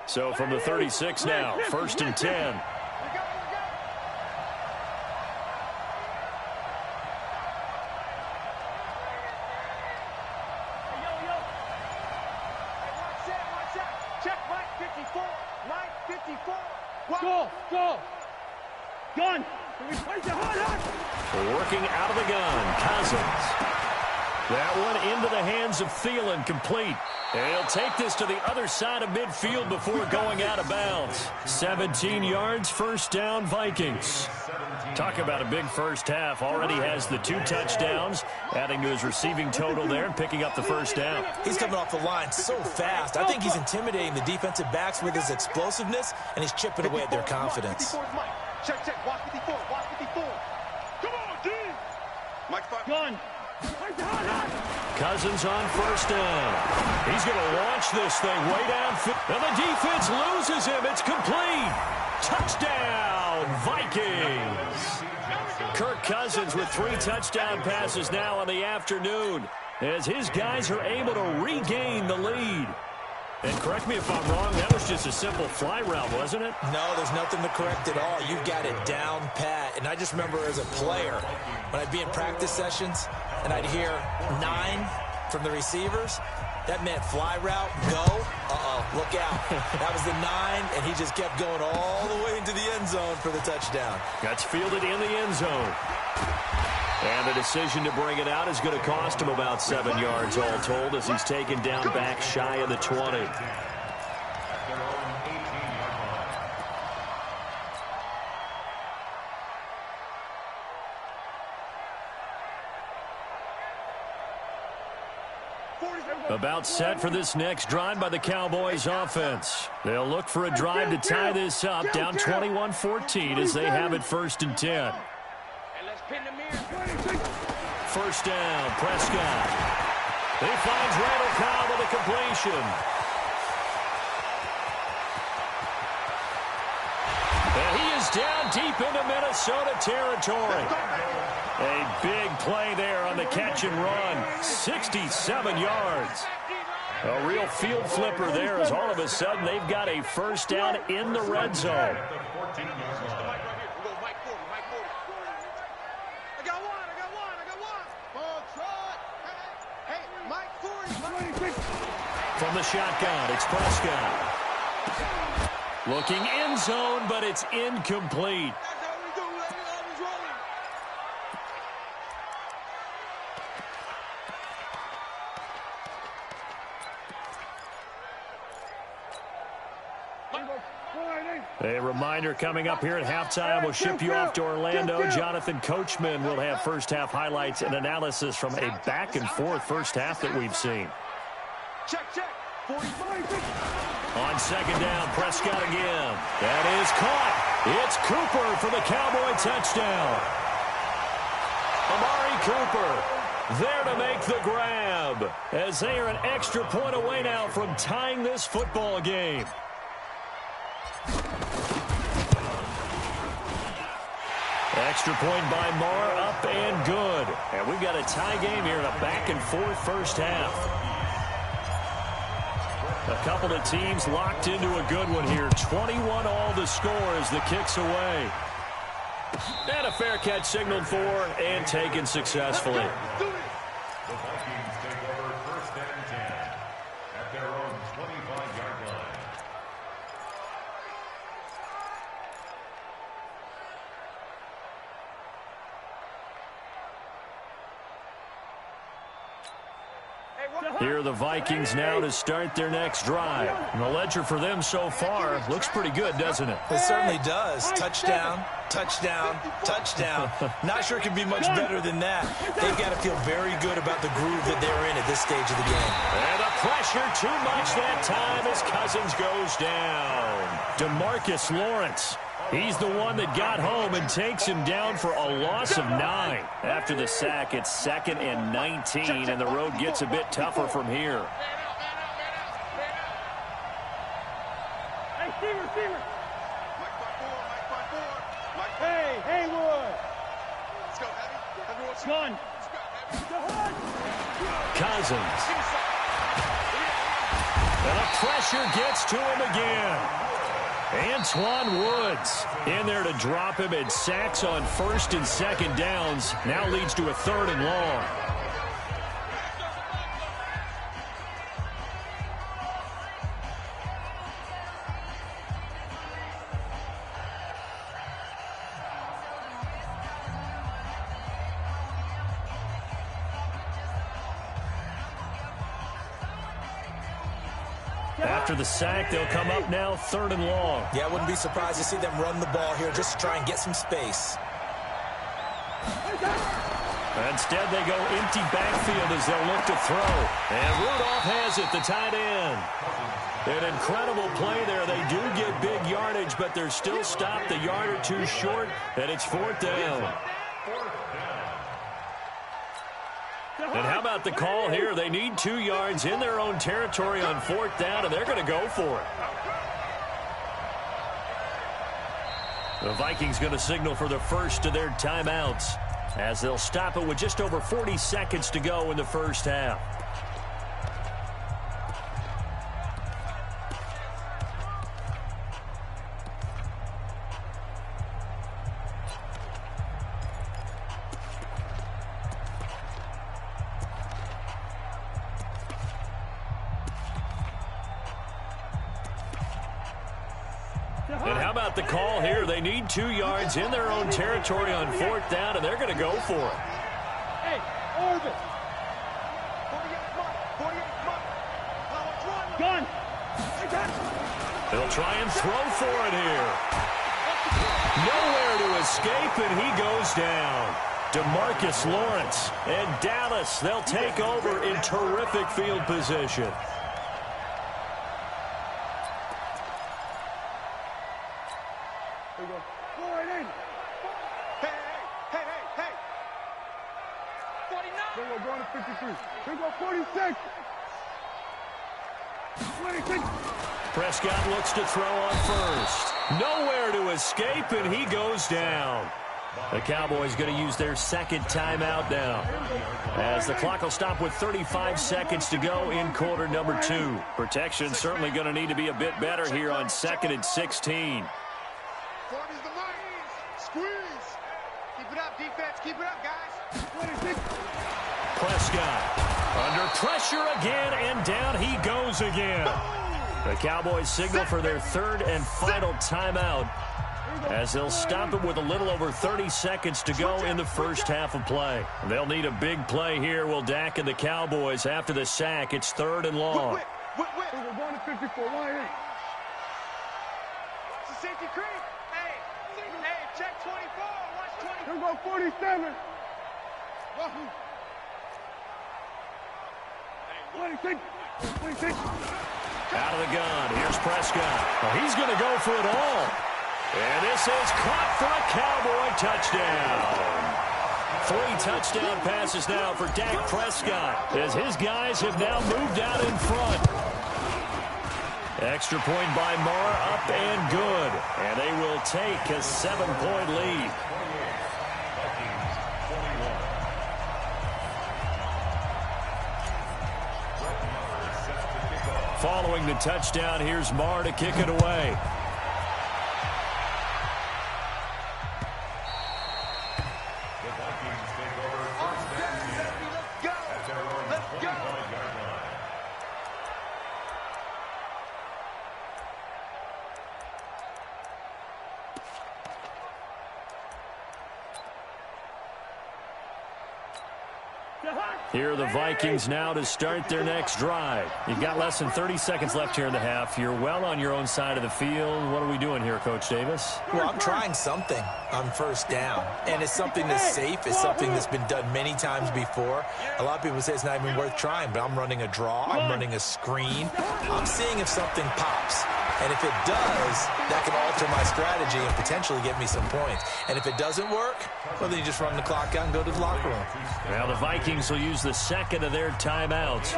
Speaker 1: So from the 36 now, 1st and 10.
Speaker 3: Go! Gun!
Speaker 1: Working out of the gun, Cousins. That one into the hands of Thielen, complete. And he'll take this to the other side of midfield before going out of bounds. 17 yards, first down, Vikings. Talk about a big first half. Already has the 2 touchdowns, adding to his receiving total there and picking up the first down.
Speaker 2: He's coming off the line so fast. I think he's intimidating the defensive backs with his explosiveness, and he's chipping away at their confidence.
Speaker 3: Check. Watch 54. Come on, D! Mike's back. Gun!
Speaker 1: Cousins on first down. He's going to launch this thing way downfield. And the defense loses him. It's complete. Touchdown, Vikings. Kirk Cousins with 3 touchdown passes now on the afternoon as his guys are able to regain the lead. And correct me if I'm wrong, that was just a simple fly route, wasn't it?
Speaker 2: No, there's nothing to correct at all. You've got it down pat. And I just remember as a player, when I'd be in practice sessions and I'd hear 9 from the receivers, that meant fly route, go. Look out. That was the 9, and he just kept going all the way into the end zone for the touchdown.
Speaker 1: That's fielded in the end zone. And the decision to bring it out is going to cost him about 7 yards all told as he's taken down back shy of the 20. About set for this next drive by the Cowboys offense. They'll look for a drive to tie this up, down 21-14 as they have it 1st and 10. First down, Prescott. He finds Randall Cobb with a completion. And he is down deep into Minnesota territory. A big play there on the catch and run. 67 yards. A real field flipper there as all of a sudden they've got a first down in the red zone. From the shotgun, it's Prescott. Looking end zone, but it's incomplete. A reminder coming up here at halftime. We'll ship you off to Orlando. Jonathan Coachman will have first-half highlights and analysis from a back-and-forth first half that we've seen.
Speaker 3: Check.
Speaker 1: On second down, Prescott again. That is caught. It's Cooper for the Cowboy touchdown. Amari Cooper there to make the grab as they are an extra point away now from tying this football game. Extra point by Marr, up and good. And we've got a tie game here in a back-and-forth first half. A couple of teams locked into a good one here. 21 all the score as the kick's away. And a fair catch signaled for and taken successfully.
Speaker 4: The Vikings take over first and 10 at their own 25-yard line.
Speaker 1: Here are the Vikings now to start their next drive. And the ledger for them so far looks pretty good, doesn't it?
Speaker 2: It certainly does. Touchdown, touchdown, touchdown. Not sure it could be much better than that. They've got to feel very good about the groove that they're in at this stage of the game.
Speaker 1: And the pressure too much that time as Cousins goes down. DeMarcus Lawrence. He's the one that got home and takes him down for a loss of 9. After the sack, it's 2nd and 19, and the road gets a bit tougher from here.
Speaker 3: Hey, receiver. Hey, Haywood. Let's go, Abby. Gun.
Speaker 1: Cousins. And the pressure gets to him again. Antoine Woods in there to drop him, and sacks on 1st and 2nd downs. Now leads to a 3rd and long. After the sack, they'll come up now 3rd and long.
Speaker 2: Yeah, I wouldn't be surprised to see them run the ball here just to try and get some space.
Speaker 1: Instead, they go empty backfield as they'll look to throw. And Rudolph has it, the tight end. An incredible play there. They do get big yardage, but they're still stopped a yard or two short, and it's 4th down. And how about the call here? They need 2 yards in their own territory on 4th down, and they're going to go for it. The Vikings going to signal for the first of their timeouts as they'll stop it with just over 40 seconds to go in the first half. And how about the call here? They need 2 yards in their own territory on 4th down, and they're going to go for it.
Speaker 3: Hey, Orbit. Gun.
Speaker 1: They'll try and throw for it here. Nowhere to escape, and he goes down. DeMarcus Lawrence and Dallas, they'll take over in terrific field position.
Speaker 3: We're going to 53. We're going 46. 26.
Speaker 1: Prescott looks to throw on 1st. Nowhere to escape, and he goes down. The Cowboys going to use their second timeout now, as the clock will stop with 35 seconds to go in quarter number 2. Protection certainly going to need to be a bit better here on 2nd and 16.
Speaker 3: Squeeze. Keep it up, defense. Keep it up, guys.
Speaker 1: Prescott under pressure again, and down he goes again. The Cowboys signal for their third and final timeout, as they'll stop it with a little over 30 seconds to go in the first half of play. They'll need a big play here, will Dak and the Cowboys. After the sack, it's 3rd and long.
Speaker 3: We're going to 54. Why ain't? Watch the safety creep. Hey, check 24. Watch 24. Here go 47. 26.
Speaker 1: Out of the gun. Here's Prescott. Oh, he's going to go for it all. And this is caught for a Cowboy touchdown. 3 touchdown passes now for Dak Prescott, as his guys have now moved out in front. Extra point by Marr, up and good. And they will take a 7-point lead. Following the touchdown, here's Marr to kick it away. Here are the Vikings now to start their next drive. You've got less than 30 seconds left here in the half. You're well on your own side of the field. What are we doing here, Coach Davis?
Speaker 2: Well, I'm trying something on first down, and it's something that's safe. It's something that's been done many times before. A lot of people say it's not even worth trying, but I'm running a draw. I'm running a screen. I'm seeing if something pops. And if it does, that can alter my strategy and potentially get me some points. And if it doesn't work, well, then you just run the clock out and go to the locker room.
Speaker 1: Now the Vikings will use the second of their timeouts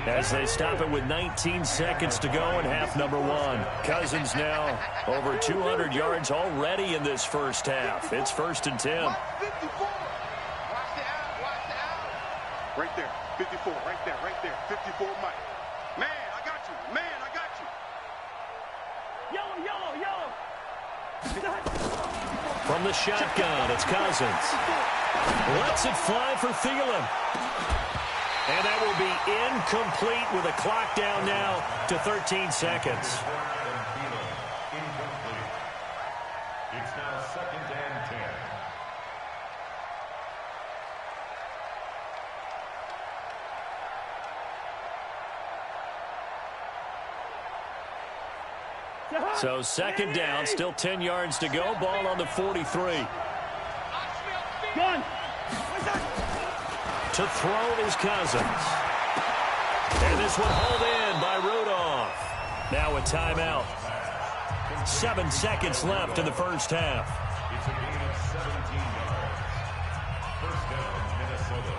Speaker 1: as they stop it with 19 seconds to go in half number 1. Cousins now over 200 yards already in this first half. It's 1st and 10.
Speaker 3: Watch the out. Right there, 54, right there. 54, Mike. Man, I got you. Yellow.
Speaker 1: From the shotgun, it's Cousins. Lets it fly for Thielen. And that will be incomplete with a clock down now to 13 seconds.
Speaker 4: It's now 2nd and 10.
Speaker 1: So 2nd down, still 10 yards to go. Ball on the 43.
Speaker 3: Gun.
Speaker 1: To throw is Cousins. And this one hauled in by Rudolph. Now a timeout. 7 seconds left in the first half.
Speaker 4: It's a gain of 17 yards. First down, Minnesota.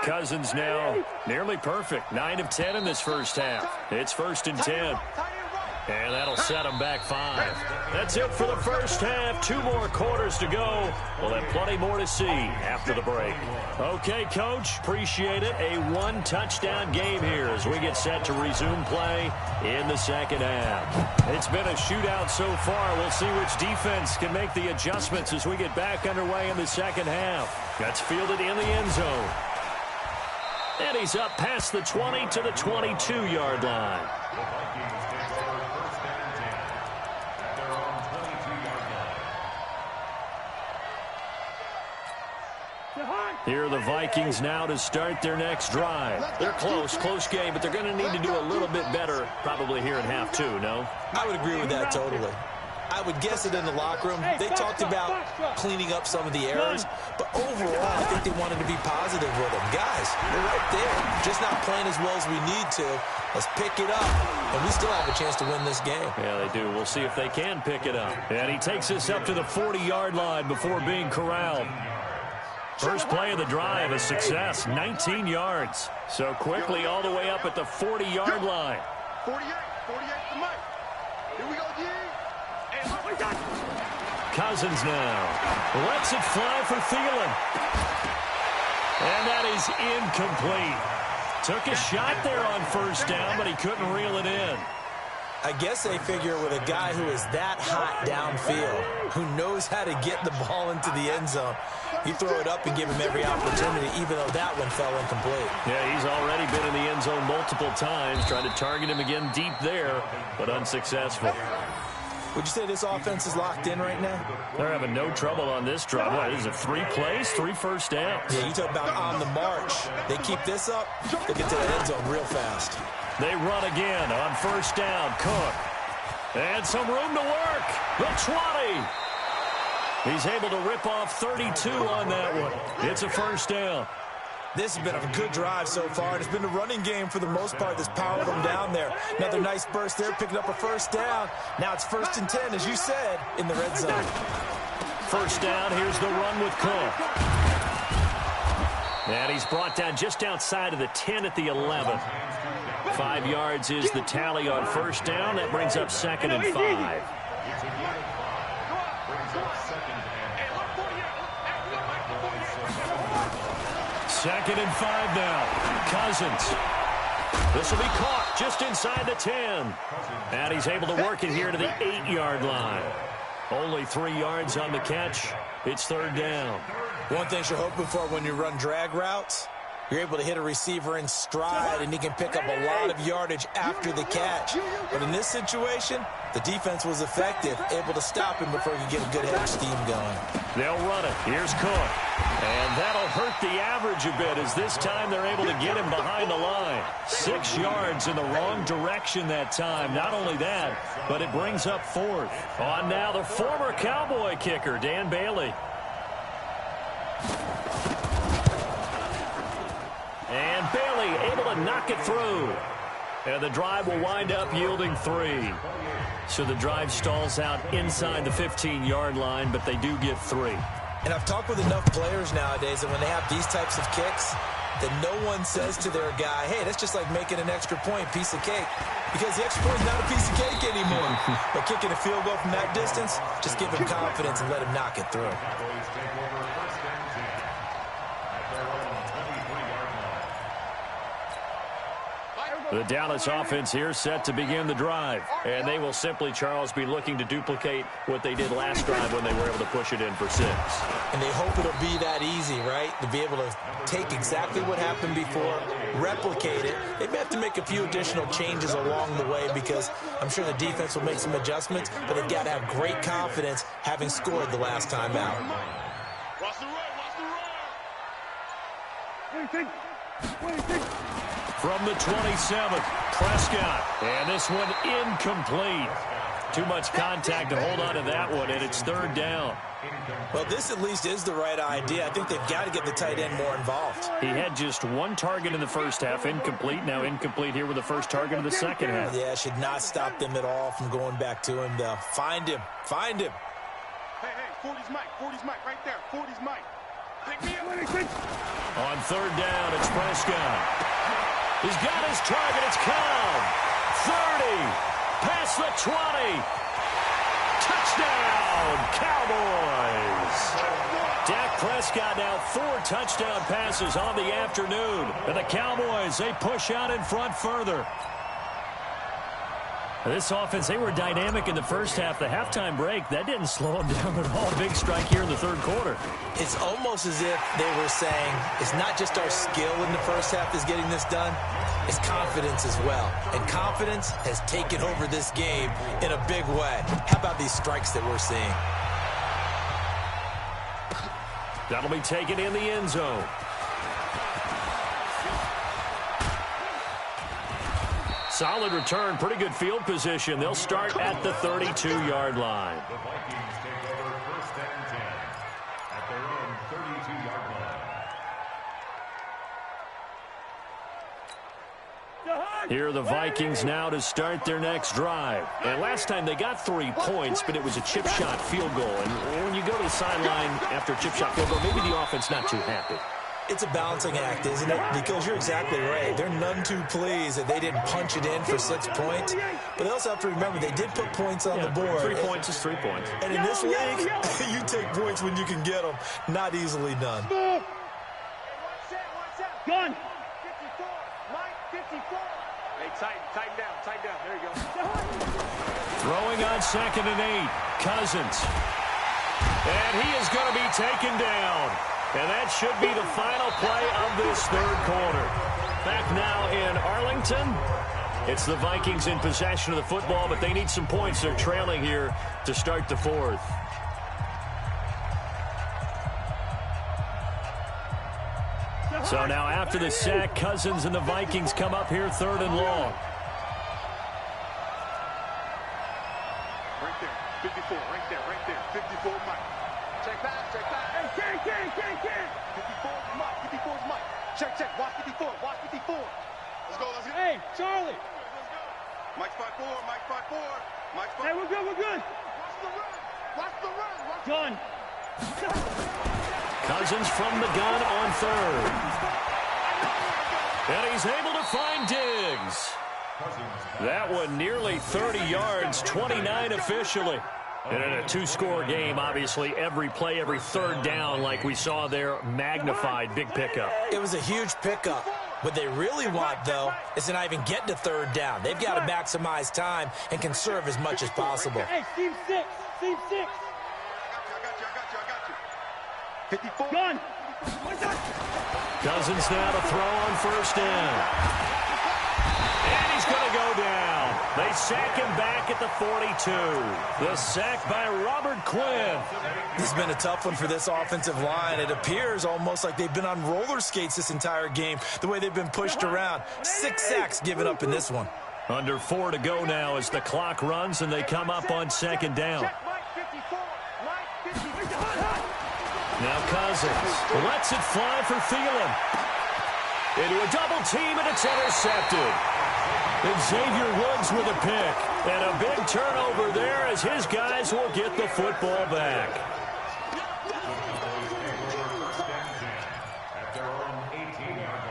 Speaker 1: Cousins now nearly perfect. 9 of 10 in this first half. It's 1st and 10. And that'll set them back 5. That's it for the first half. 2 more quarters to go. We'll have plenty more to see after the break. Okay, Coach, appreciate it. A 1-touchdown game here as we get set to resume play in the second half. It's been a shootout so far. We'll see which defense can make the adjustments as we get back underway in the second half. That's fielded in the end zone. And he's up past the 20 to the 22-yard line. Here are the Vikings now to start their next drive. They're close game, but they're going to need to do a little bit better probably here in half 2, no?
Speaker 2: I would agree with that totally. I would guess it in the locker room. They talked about cleaning up some of the errors, but overall, I think they wanted to be positive with them. Guys, we're right there. Just not playing as well as we need to. Let's pick it up, and we still have a chance to win this game.
Speaker 1: Yeah, they do. We'll see if they can pick it up. And he takes us up to the 40-yard line before being corralled. First play of the drive, a success, 19 yards. So quickly all the way up at the 40-yard line.
Speaker 3: 48 to Mike. Here we go, G.
Speaker 1: Cousins now lets it fly for Thielen. And that is incomplete. Took a shot there on first down, but he couldn't reel it in.
Speaker 2: I guess they figure with a guy who is that hot downfield, who knows how to get the ball into the end zone, you throw it up and give him every opportunity, even though that one fell incomplete.
Speaker 1: Yeah, he's already been in the end zone multiple times, trying to target him again deep there, but unsuccessful.
Speaker 2: Would you say this offense is locked in right now?
Speaker 1: They're having no trouble on this drive. What, is it 3 plays, 3 first downs?
Speaker 2: Yeah, you talk about on the march. They keep this up, they'll get to the end zone real fast.
Speaker 1: They run again on first down. Cook. And some room to work. The 20. He's able to rip off 32 on that one. It's a first down.
Speaker 2: This has been a good drive so far. It's been the running game for the most part that's powered them down there. Another nice burst there, picking up a first down. Now it's 1st and 10, as you said, in the red zone.
Speaker 1: First down, here's the run with Cook. And he's brought down just outside of the 10 at the 11. 5 yards is the tally on first down. That brings up 2nd and 5. Second and 5 now. Cousins. This will be caught just inside the 10. And he's able to work it here to the 8-yard line. Only 3 yards on the catch. It's 3rd down.
Speaker 2: One thing you're hoping for when you run drag routes, you're able to hit a receiver in stride, and he can pick up a lot of yardage after the catch. But in this situation, the defense was effective, able to stop him before he could get a good head of steam going.
Speaker 1: They'll run it. Here's Cook. And that'll hurt the average a bit, as this time they're able to get him behind the line. 6 yards in the wrong direction that time. Not only that, but it brings up 4th. On now the former Cowboy kicker, Dan Bailey. And Bailey able to knock it through. And the drive will wind up yielding 3. So the drive stalls out inside the 15-yard line, but they do get 3.
Speaker 2: And I've talked with enough players nowadays that when they have these types of kicks, that no one says to their guy, hey, that's just like making an extra point, piece of cake. Because the extra point is not a piece of cake anymore. But kicking a field goal from that distance, just give him confidence and let him knock it through.
Speaker 1: The Dallas offense here set to begin the drive. And they will simply, Charles, be looking to duplicate what they did last drive when they were able to push it in for 6.
Speaker 2: And they hope it'll be that easy, right? To be able to take exactly what happened before, replicate it. They may have to make a few additional changes along the way because I'm sure the defense will make some adjustments, but they've got to have great confidence having scored the last time out.
Speaker 3: Watch the run, watch the run.
Speaker 1: From the 27th, Prescott. And this one incomplete. Too much contact to hold on to that one, and it's 3rd down.
Speaker 2: Well, this at least is the right idea. I think they've got to get the tight end more involved.
Speaker 1: He had just 1 target in the first half, incomplete. Now incomplete here with the first target of the second half.
Speaker 2: Yeah, should not stop them at all from going back to him. To find him. Find him.
Speaker 3: Hey, 40's Mike, right there. 40's Mike. Pick me up.
Speaker 1: On 3rd down, it's Prescott. He's got his target. It's Cobb. 30. past the 20. Touchdown, Cowboys. Dak Prescott now 4 touchdown passes on the afternoon. And the Cowboys, they push out in front further. This offense, they were dynamic in the first half. The halftime break, that didn't slow them down at all. Big strike here in the third quarter.
Speaker 2: It's almost as if they were saying, it's not just our skill in the first half that's getting this done, it's confidence as well. And confidence has taken over this game in a big way. How about these strikes that we're seeing?
Speaker 1: That'll be taken in the end zone. Solid return, pretty good field position. They'll start at the 32-yard line.
Speaker 4: The Vikings take over 1st and 10 at their own 32-yard line.
Speaker 1: Here are the Vikings now to start their next drive. And last time they got 3 points, but it was a chip shot field goal. And when you go to the sideline after a chip shot field goal, maybe the offense not too happy.
Speaker 2: It's a balancing act, isn't it? Because you're exactly right. They're none too pleased that they didn't punch it in for 6 points. But they also have to remember they did put points on the board.
Speaker 1: 3 points is 3 points.
Speaker 2: And in this league, you take points when you can get them. Not easily done.
Speaker 3: Gun. 54. Mike, 54. Hey, tighten down. There you go.
Speaker 1: Throwing on 2nd and 8. Cousins. And he is going to be taken down. And that should be the final play of this third quarter. Back now in Arlington. It's the Vikings in possession of the football, but they need some points. They're trailing here to start the fourth. So now after the sack, Cousins and the Vikings come up here 3rd and long.
Speaker 3: Right there. 54. Right there. 54 Mike. Check back. Hey, can. 54's Mike. 54's Mike. Check. Watch 54. Let's go. Hey, Charlie. Let's go. Mike spot 4. Hey, we're good. Watch the run. Gun.
Speaker 1: Cousins from the gun on 3rd. And he's able to find Diggs. That one nearly 30 yards, 29 officially. And in a 2-score game, obviously, every play, every 3rd down, like we saw there, magnified, big pickup.
Speaker 2: It was a huge pickup. What they really want, though, is to not even get to 3rd down. They've got to maximize time and conserve as much as possible.
Speaker 3: Hey, Team 6. I got you. 54. Gun.
Speaker 1: Cousins now to throw on 1st down. And he's going to go down. They sack him back at the 42. The sack by Robert Quinn.
Speaker 2: This has been a tough one for this offensive line. It appears almost like they've been on roller skates this entire game, the way they've been pushed around. 6 sacks given up in this one.
Speaker 1: Under 4 to go now as the clock runs and they come up on 2nd down. Now Cousins lets it fly for Thielen. Into a double team, and it's intercepted. And Xavier Woods with a pick. And a big turnover there as his guys will get the football back.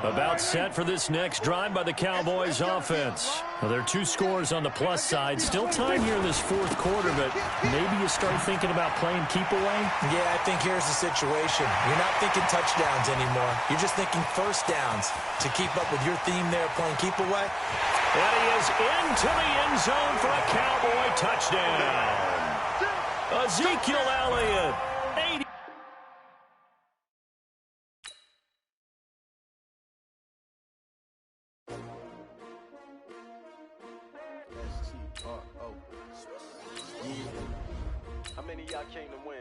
Speaker 1: About set for this next drive by the Cowboys offense. Well, there are 2 scores on the plus side. Still time here in this 4th quarter, but maybe you start thinking about playing keep away?
Speaker 2: Yeah, I think here's the situation. You're not thinking touchdowns anymore. You're just thinking 1st downs to keep up with your theme there, playing keep away.
Speaker 1: And he is into the end zone for a Cowboy touchdown. Ezekiel Elliott. 80.
Speaker 5: How many of y'all came to win?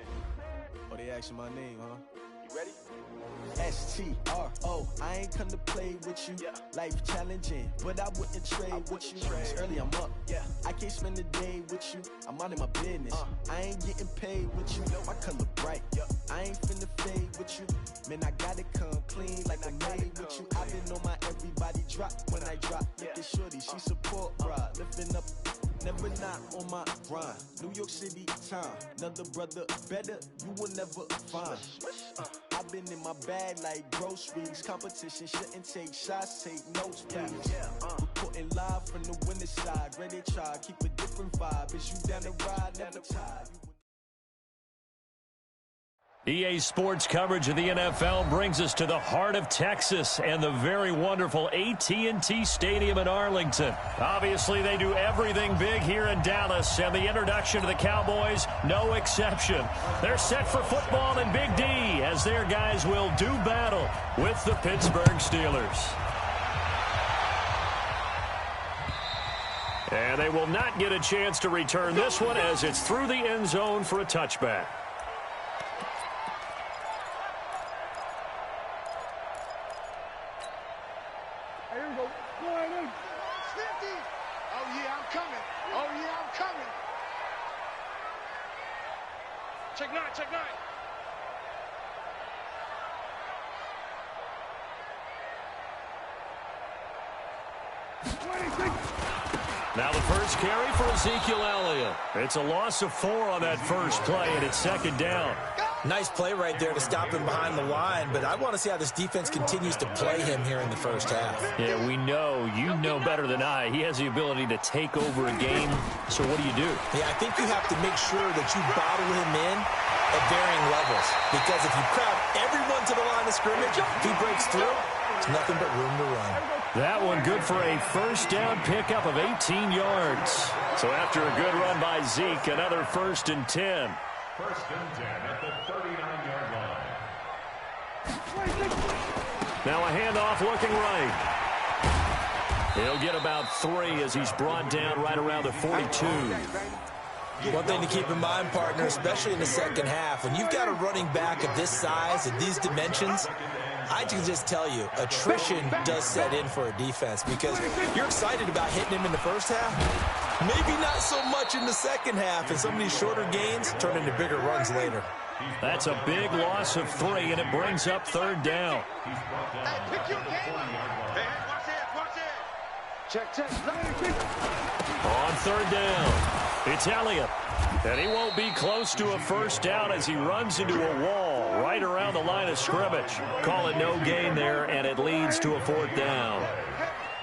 Speaker 6: Oh, they asking my name, huh?
Speaker 5: You ready?
Speaker 6: S-T-R-O, I ain't come to play with you.
Speaker 5: Yeah.
Speaker 6: Life challenging, but I wouldn't trade with you. It's early, I'm up.
Speaker 5: Yeah.
Speaker 6: I can't spend the day with you. I'm out of my business. I ain't getting paid with you. My color bright.
Speaker 5: Yeah.
Speaker 6: I ain't finna fade with you. Man, I gotta come clean like I'm made with you. I've been on my everybody drop when I drop. Look at shorty, she support ride. Lifting up, never not on my grind. New York City time, another brother better, you will never find. I I've been in my bag like groceries. Competition shouldn't take shots, take notes, please. We're putting live from the winner side. Ready to try, keep a different vibe. Is you down the ride, never tired.
Speaker 1: EA Sports coverage of the NFL brings us to the heart of Texas and the very wonderful AT&T Stadium in Arlington. Obviously, they do everything big here in Dallas, and the introduction to the Cowboys, no exception. They're set for football in Big D as their guys will do battle with the Pittsburgh Steelers. And they will not get a chance to return this one as it's through the end zone for a touchback.
Speaker 3: Check nine.
Speaker 1: Now the first carry for Ezekiel Elliott. It's a loss of 4 on that first play, and it's second down.
Speaker 2: Nice play right there to stop him behind the line, but I want to see how this defense continues to play him here in the first half.
Speaker 1: Yeah, we know. You know better than I. He has the ability to take over a game, so what do you do?
Speaker 2: Yeah, I think you have to make sure that you bottle him in at varying levels, because if you crowd everyone to the line of scrimmage, if he breaks through, there's nothing but room to run.
Speaker 1: That one good for a first down pickup of 18 yards. So after a good run by Zeke, another 1st and 10.
Speaker 4: 1st and 10 at the 39-yard line.
Speaker 1: Now a handoff looking right. He'll get about 3 as he's brought down right around the 42.
Speaker 2: One thing to keep in mind, partner, especially in the second half, when you've got a running back of this size and these dimensions, I can just tell you, attrition does set in for a defense because you're excited about hitting him in the first half. Maybe not so much in the second half, and some of these shorter gains turn into bigger runs later.
Speaker 1: That's a big loss of 3, and it brings up 3rd down.
Speaker 3: Hey, pick your game up. Hey, watch it. Check.
Speaker 1: On 3rd down, it's Elliott. And he won't be close to a first down as he runs into a wall right around the line of scrimmage. Call it no gain there, and it leads to a 4th down.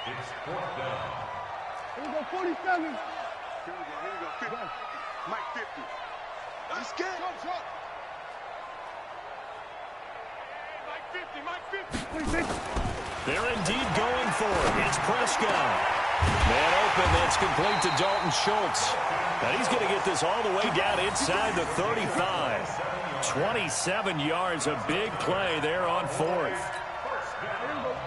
Speaker 4: It's 4th down.
Speaker 3: Here we go, 47. Here we go, 50. Mike 50. He's scared. Jump. Mike 50.
Speaker 1: They're indeed going for it. It's Prescott. Man open, that's complete to Dalton Schultz. And he's going to get this all the way down inside the 35. 27 yards, a big play there on 4th.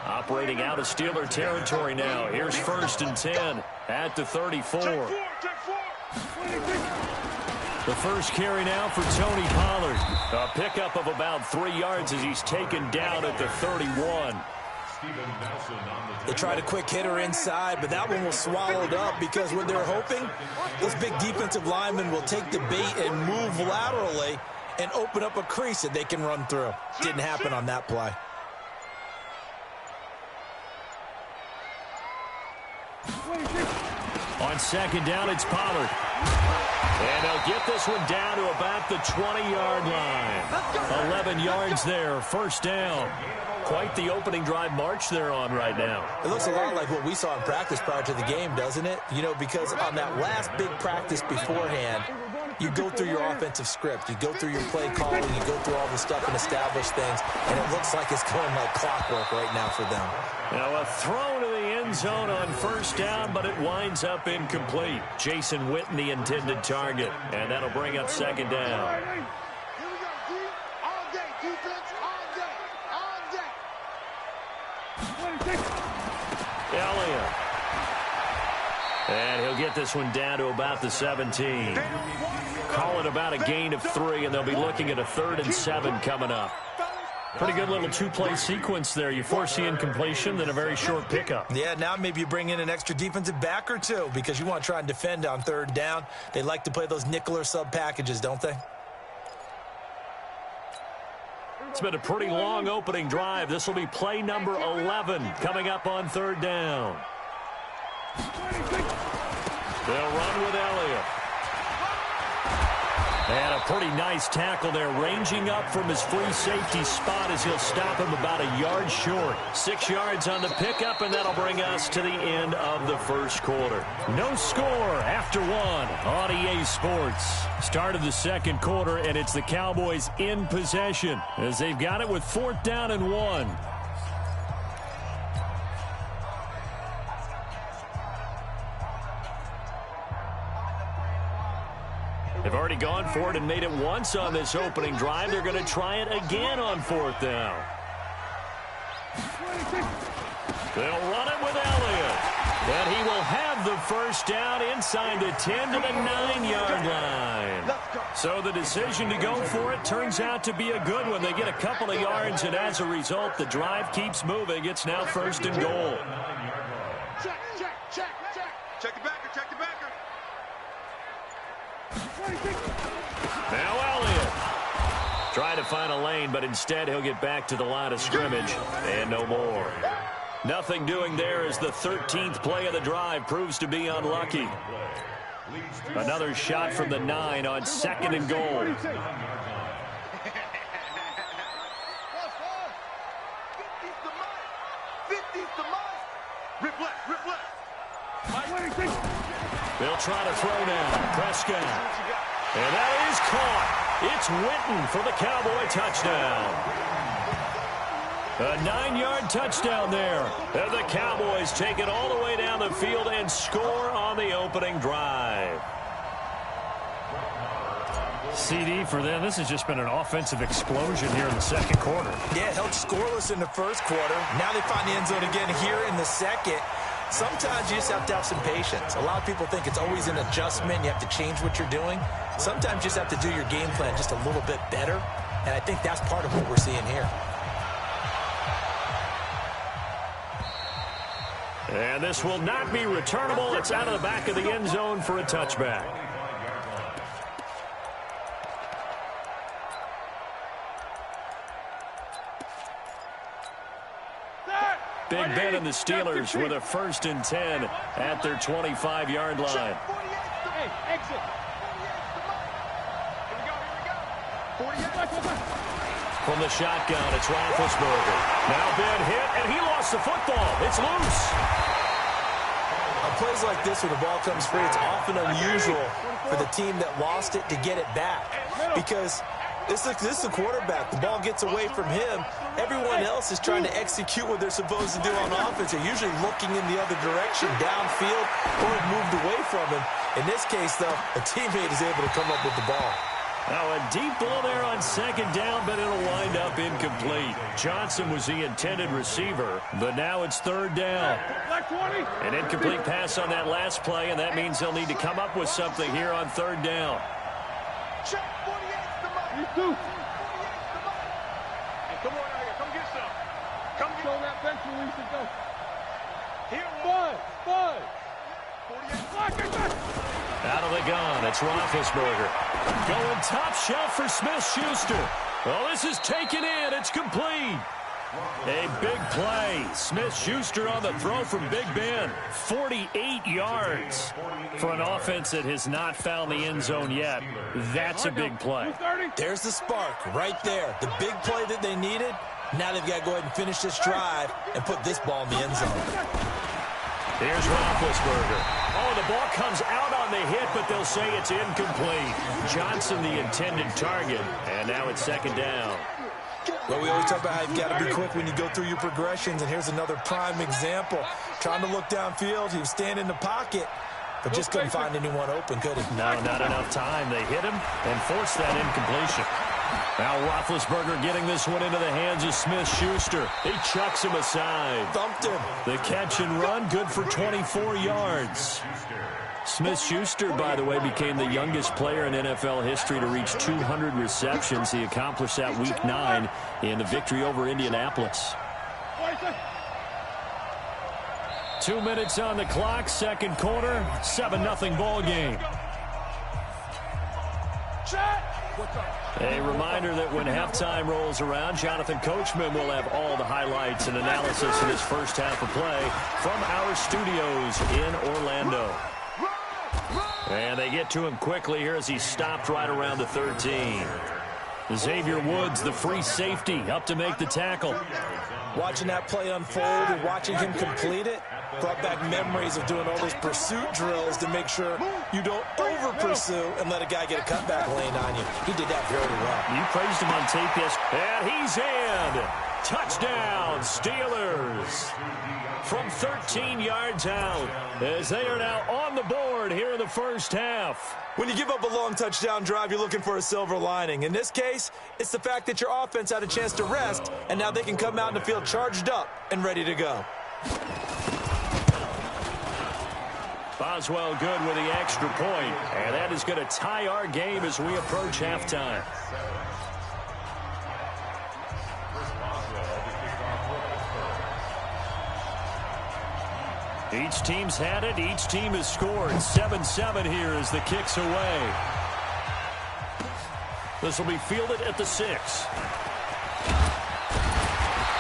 Speaker 1: Operating out of Steeler territory now. Here's 1st and 10 at the 34. The first carry now for Tony Pollard. A pickup of about 3 yards as he's taken down at the 31.
Speaker 2: They tried a quick hitter inside, but that one was swallowed up because what they're hoping, those big defensive linemen will take the bait and move laterally and open up a crease that they can run through. Didn't happen on that play.
Speaker 1: On 2nd down, it's Pollard. And they'll get this one down to about the 20-yard line. 11 yards there, 1st down. Quite the opening drive march they're on right now.
Speaker 2: It looks a lot like what we saw in practice prior to the game, doesn't it? You know, because on that last big practice beforehand, you go through your offensive script, you go through your play calling, you go through all the stuff and establish things, and it looks like it's going like clockwork right now for them.
Speaker 1: Now a throw to the end zone on 1st down, but it winds up incomplete. Jason Witten, the intended target, and that'll bring up 2nd down.
Speaker 3: Here we go, D. All day, defense, all day.
Speaker 1: Elliott. And he'll get this one down to about the 17. Call it about a gain of 3, and they'll be looking at a 3rd and 7 coming up. Pretty good little 2-play sequence there. You force the incompletion, then a very short pickup.
Speaker 2: Yeah, now maybe you bring in an extra defensive back or 2 because you want to try and defend on 3rd down. They like to play those nickel or sub packages, don't they?
Speaker 1: It's been a pretty long opening drive. This will be play number 11 coming up on 3rd down. They'll run with Elliott. And a pretty nice tackle there, ranging up from his free safety spot as he'll stop him about a yard short. 6 yards on the pickup, and that'll bring us to the end of the first quarter. No score after one on EA Sports. Start of the second quarter, and it's the Cowboys in possession as they've got it with 4th down and 1. They've already gone for it and made it once on this opening drive. They're going to try it again on 4th down. They'll run it with Elliott. And he will have the first down inside the 10 to the 9-yard line. So the decision to go for it turns out to be a good one. They get a couple of yards, and as a result, the drive keeps moving. It's now 1st and goal.
Speaker 3: Check. Check the backer, check the backer.
Speaker 1: Now Elliott. Trying to find a lane, but instead he'll get back to the line of scrimmage. And no more. Nothing doing there as the 13th play of the drive proves to be unlucky. Another shot from the 9 on 2nd and goal. They'll try to throw now. Prescott. And that is caught. It's Witten for the Cowboy touchdown. A 9-yard touchdown there. And the Cowboys take it all the way down the field and score on the opening drive. CD for them. This has just been an offensive explosion here in the second quarter.
Speaker 2: Yeah, held scoreless in the first quarter. Now they find the end zone again here in the second. Sometimes you just have to have some patience. A lot of people think it's always an adjustment. You have to change what you're doing. Sometimes you just have to do your game plan just a little bit better. And I think that's part of what we're seeing here.
Speaker 1: And this will not be returnable. It's out of the back of the end zone for a touchback. Big Ben and the Steelers with a 1st and 10 at their 25-yard line.
Speaker 3: Hey, exit. Here we go.
Speaker 1: From the shotgun, it's Roethlisberger. Now Ben hit, and he lost the football. It's loose.
Speaker 2: On plays like this, when the ball comes free, it's often unusual for the team that lost it to get it back. Because this is the quarterback. The ball gets away from him. Everyone else is trying to execute what they're supposed to do on offense. They're usually looking in the other direction, downfield, or it moved away from him. In this case, though, a teammate is able to come up with the ball.
Speaker 1: Now a deep ball there on 2nd down, but it'll wind up incomplete. Johnson was the intended receiver, but now it's 3rd down. An incomplete pass on that last play, and that means they'll need to come up with something here on 3rd down.
Speaker 3: Check. 48's the money. You do. 48's the money. Hey, come on out here. Come get some. Come get on that bench release and go. Here, Bud. 48.
Speaker 1: Out of the gun, it's Roethlisberger. Going top shelf for Smith-Schuster. Well, this is taken in. It's complete. A big play. Smith-Schuster on the throw from Big Ben. 48 yards for an offense that has not found the end zone yet. That's a big play.
Speaker 2: There's the spark right there. The big play that they needed. Now they've got to go ahead and finish this drive and put this ball in the end zone.
Speaker 1: Here's Roethlisberger. Oh, the ball comes out on the hit, but they'll say it's incomplete. Johnson, the intended target, and now it's 2nd down.
Speaker 2: Well, we always talk about how you've got to be quick when you go through your progressions, and here's another prime example. Trying to look downfield, he was standing in the pocket, but just couldn't find anyone open, could he?
Speaker 1: No, not enough time. They hit him and forced that incompletion. Now Roethlisberger getting this one into the hands of Smith-Schuster. He chucks him aside.
Speaker 2: Thumped him.
Speaker 1: The catch and run, good for 24 yards. Smith-Schuster, by the way, became the youngest player in NFL history to reach 200 receptions. He accomplished that Week 9 in the victory over Indianapolis. 2 minutes on the clock, second quarter, 7-0 ball game. A reminder that when halftime rolls around, Jonathan Coachman will have all the highlights and analysis in his first half of play from our studios in Orlando. And they get to him quickly here as he stopped right around the 13. Xavier Woods, the free safety, up to make the tackle.
Speaker 2: Watching that play unfold and watching him complete it brought back memories of doing all those pursuit drills to make sure you don't over-pursue and let a guy get a cutback lane on you. He did that very well.
Speaker 1: You praised him on tape, yes. And he's in. Touchdown, Steelers. From 13 yards out, as they are now on the board here in the first half.
Speaker 2: When you give up a long touchdown drive, you're looking for a silver lining. In this case, it's the fact that your offense had a chance to rest, and now they can come out in the field charged up and ready to go.
Speaker 1: Boswell good with the extra point, and that is going to tie our game as we approach halftime. Each team's had it. Each team has scored. 7-7 here as the kick's away. This will be fielded at the 6.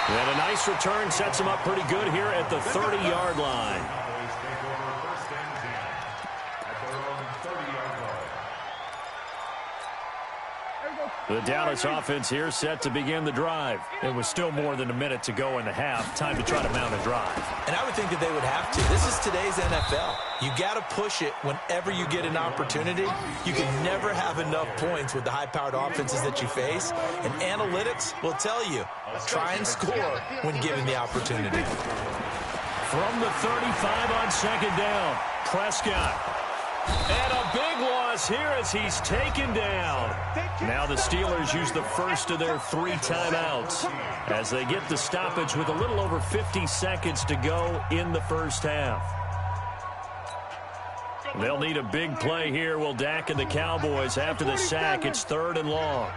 Speaker 1: And a nice return sets them up pretty good here at the 30-yard line. The Dallas offense here set to begin the drive. It was still more than a minute to go in the half. Time to try to mount a drive.
Speaker 2: And I would think that they would have to. This is today's NFL. You got to push it whenever you get an opportunity. You can never have enough points with the high-powered offenses that you face. And analytics will tell you, try and score when given the opportunity.
Speaker 1: From the 35 on second down, Prescott. And a big loss here as he's taken down. Now the Steelers use the first of their 3 timeouts as they get the stoppage with a little over 50 seconds to go in the first half. They'll need a big play here. Will Dak and the Cowboys after the sack. It's 3rd and long.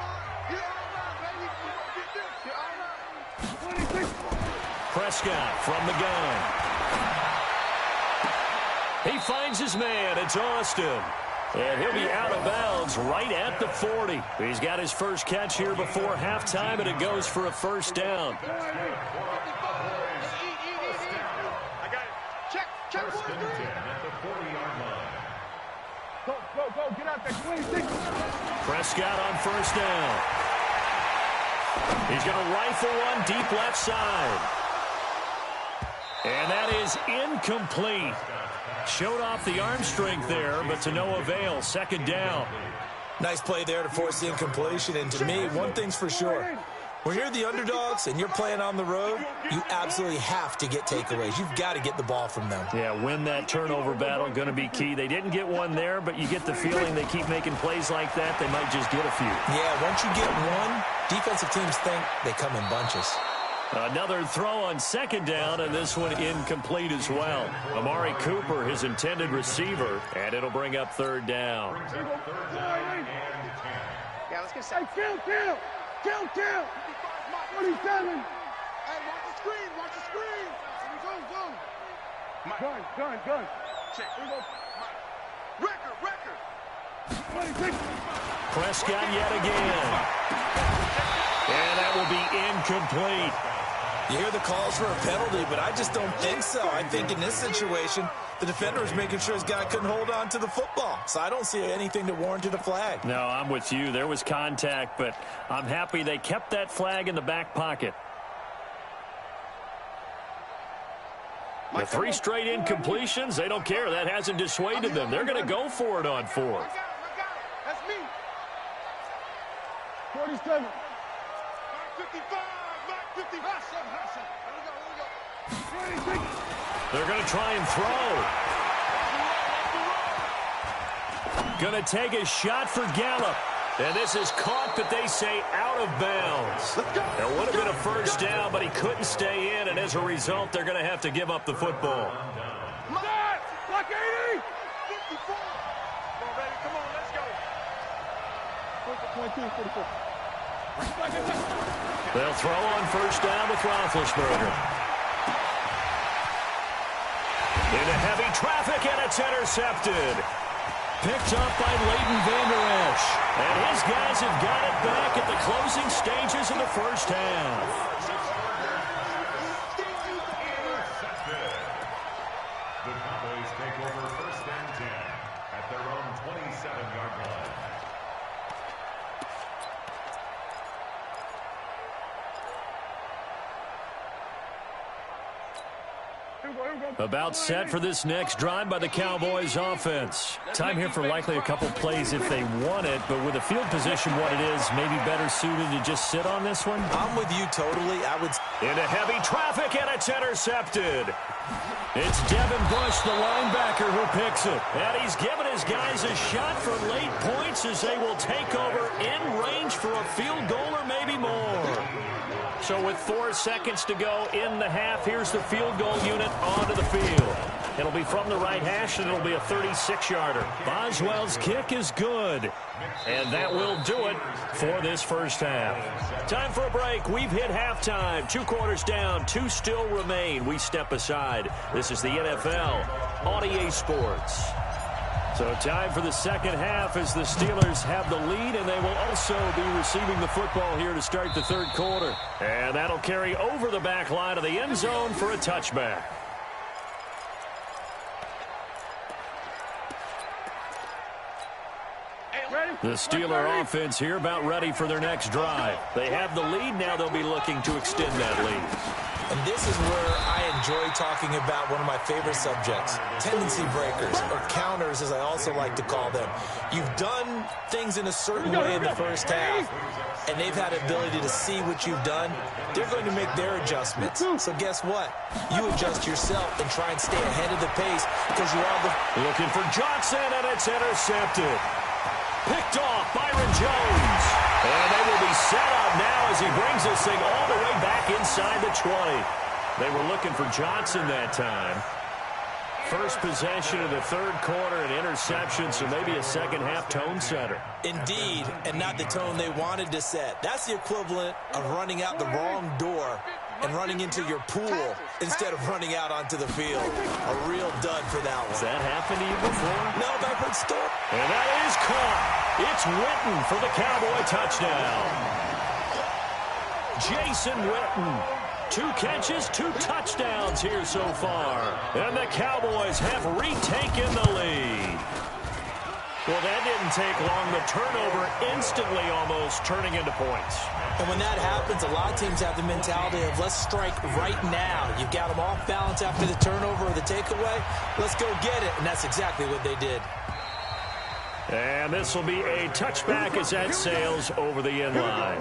Speaker 1: Prescott from the gun. He finds his man. It's Austin. And he'll be out of bounds right at the 40. He's got his first catch here before halftime, and it goes for a first down.
Speaker 3: I got it. Check. Go. Get out there. 26.
Speaker 1: Prescott on first down. He's going to rifle one deep left side. And that is incomplete. Showed off the arm strength there, but to no avail. Second down.
Speaker 2: Nice play there to force the incompletion. And to me, one thing's for sure. When you're the underdogs and you're playing on the road, you absolutely have to get takeaways. You've got to get the ball from them.
Speaker 1: Yeah, win that turnover battle, going to be key. They didn't get one there, but you get the feeling they keep making plays like that, they might just get a few.
Speaker 2: Yeah, once you get one, defensive teams think they come in bunches.
Speaker 1: Another throw on second down, and this one incomplete as well. Amari Cooper, his intended receiver, and it'll bring up 3rd down.
Speaker 3: Yeah, let's get set. Kill. 27. Hey, watch the screen. Go. Gun. Check. Here we go. Record. 26.
Speaker 1: Prescott yet again. And that will be incomplete.
Speaker 2: You hear the calls for a penalty, but I just don't think so. I think in this situation, the defender was making sure his guy couldn't hold on to the football. So I don't see anything that warranted a flag.
Speaker 1: No, I'm with you. There was contact, but I'm happy they kept that flag in the back pocket. The 3 straight incompletions, they don't care. That hasn't dissuaded them. They're going to go for it on 4th.
Speaker 3: That's me. 47. 55. 55.
Speaker 1: They're going to try and throw. Going to take a shot for Gallup. And this is caught, but they say out of bounds. There would have been a first down, but he couldn't stay in, and as a result, they're going to have to give up the football.
Speaker 3: Block 80. 54. Come on, baby. Come on, let's go. 22, 44.
Speaker 1: They'll throw on first down with Roethlisberger. Into heavy traffic, and it's intercepted. Picked up by Leighton Vander Esch. And his guys have got it back at the closing stages of the first half.
Speaker 4: The Cowboys take over 1st and 10 at the
Speaker 1: About set for this next drive by the Cowboys offense. Time here for likely a couple plays if they want it, but with the field position what it is, maybe better suited to just sit on this one?
Speaker 2: I'm with you totally.
Speaker 1: Into heavy traffic, and it's intercepted. It's Devin Bush, the linebacker, who picks it. And he's given his guys a shot for late points as they will take over in range for a field goal or maybe more. So with 4 seconds to go in the half, here's the field goal unit onto the field. It'll be from the right hash, and it'll be a 36-yarder. Boswell's kick is good. And that will do it for this first half. Time for a break. We've hit halftime. 2 quarters down. 2 still remain. We step aside. This is the NFL on EA Sports. So time for the second half as the Steelers have the lead, and they will also be receiving the football here to start the third quarter. And that'll carry over the back line of the end zone for a touchback. The Steeler offense here about ready for their next drive. They have the lead. Now they'll be looking to extend that lead.
Speaker 2: And this is where I enjoy talking about one of my favorite subjects, tendency breakers, or counters as I also like to call them. You've done things in a certain way in the first half, and they've had the ability to see what you've done. They're going to make their adjustments. So guess what? You adjust yourself and try and stay ahead of the pace because you are
Speaker 1: looking for Johnson, and it's intercepted. Picked off, Byron Jones. And they will be set up now as he brings this thing all the way back inside the 20. They were looking for Johnson that time. First possession of the third quarter, an interception, so maybe a second-half tone setter.
Speaker 2: Indeed, and not the tone they wanted to set. That's the equivalent of running out the wrong door and running into your pool instead of running out onto the field. A real dud for that one.
Speaker 1: Has that happened to you before?
Speaker 2: No, but I've heard stories.
Speaker 1: And that is caught. It's Witten for the Cowboy touchdown. Jason Witten. 2 catches, 2 touchdowns here so far. And the Cowboys have retaken the lead. Well, that didn't take long. The turnover instantly almost turning into points.
Speaker 2: And when that happens, a lot of teams have the mentality of let's strike right now. You've got them off balance after the turnover or the takeaway. Let's go get it. And that's exactly what they did.
Speaker 1: And this will be a touchback as that sails over the end line.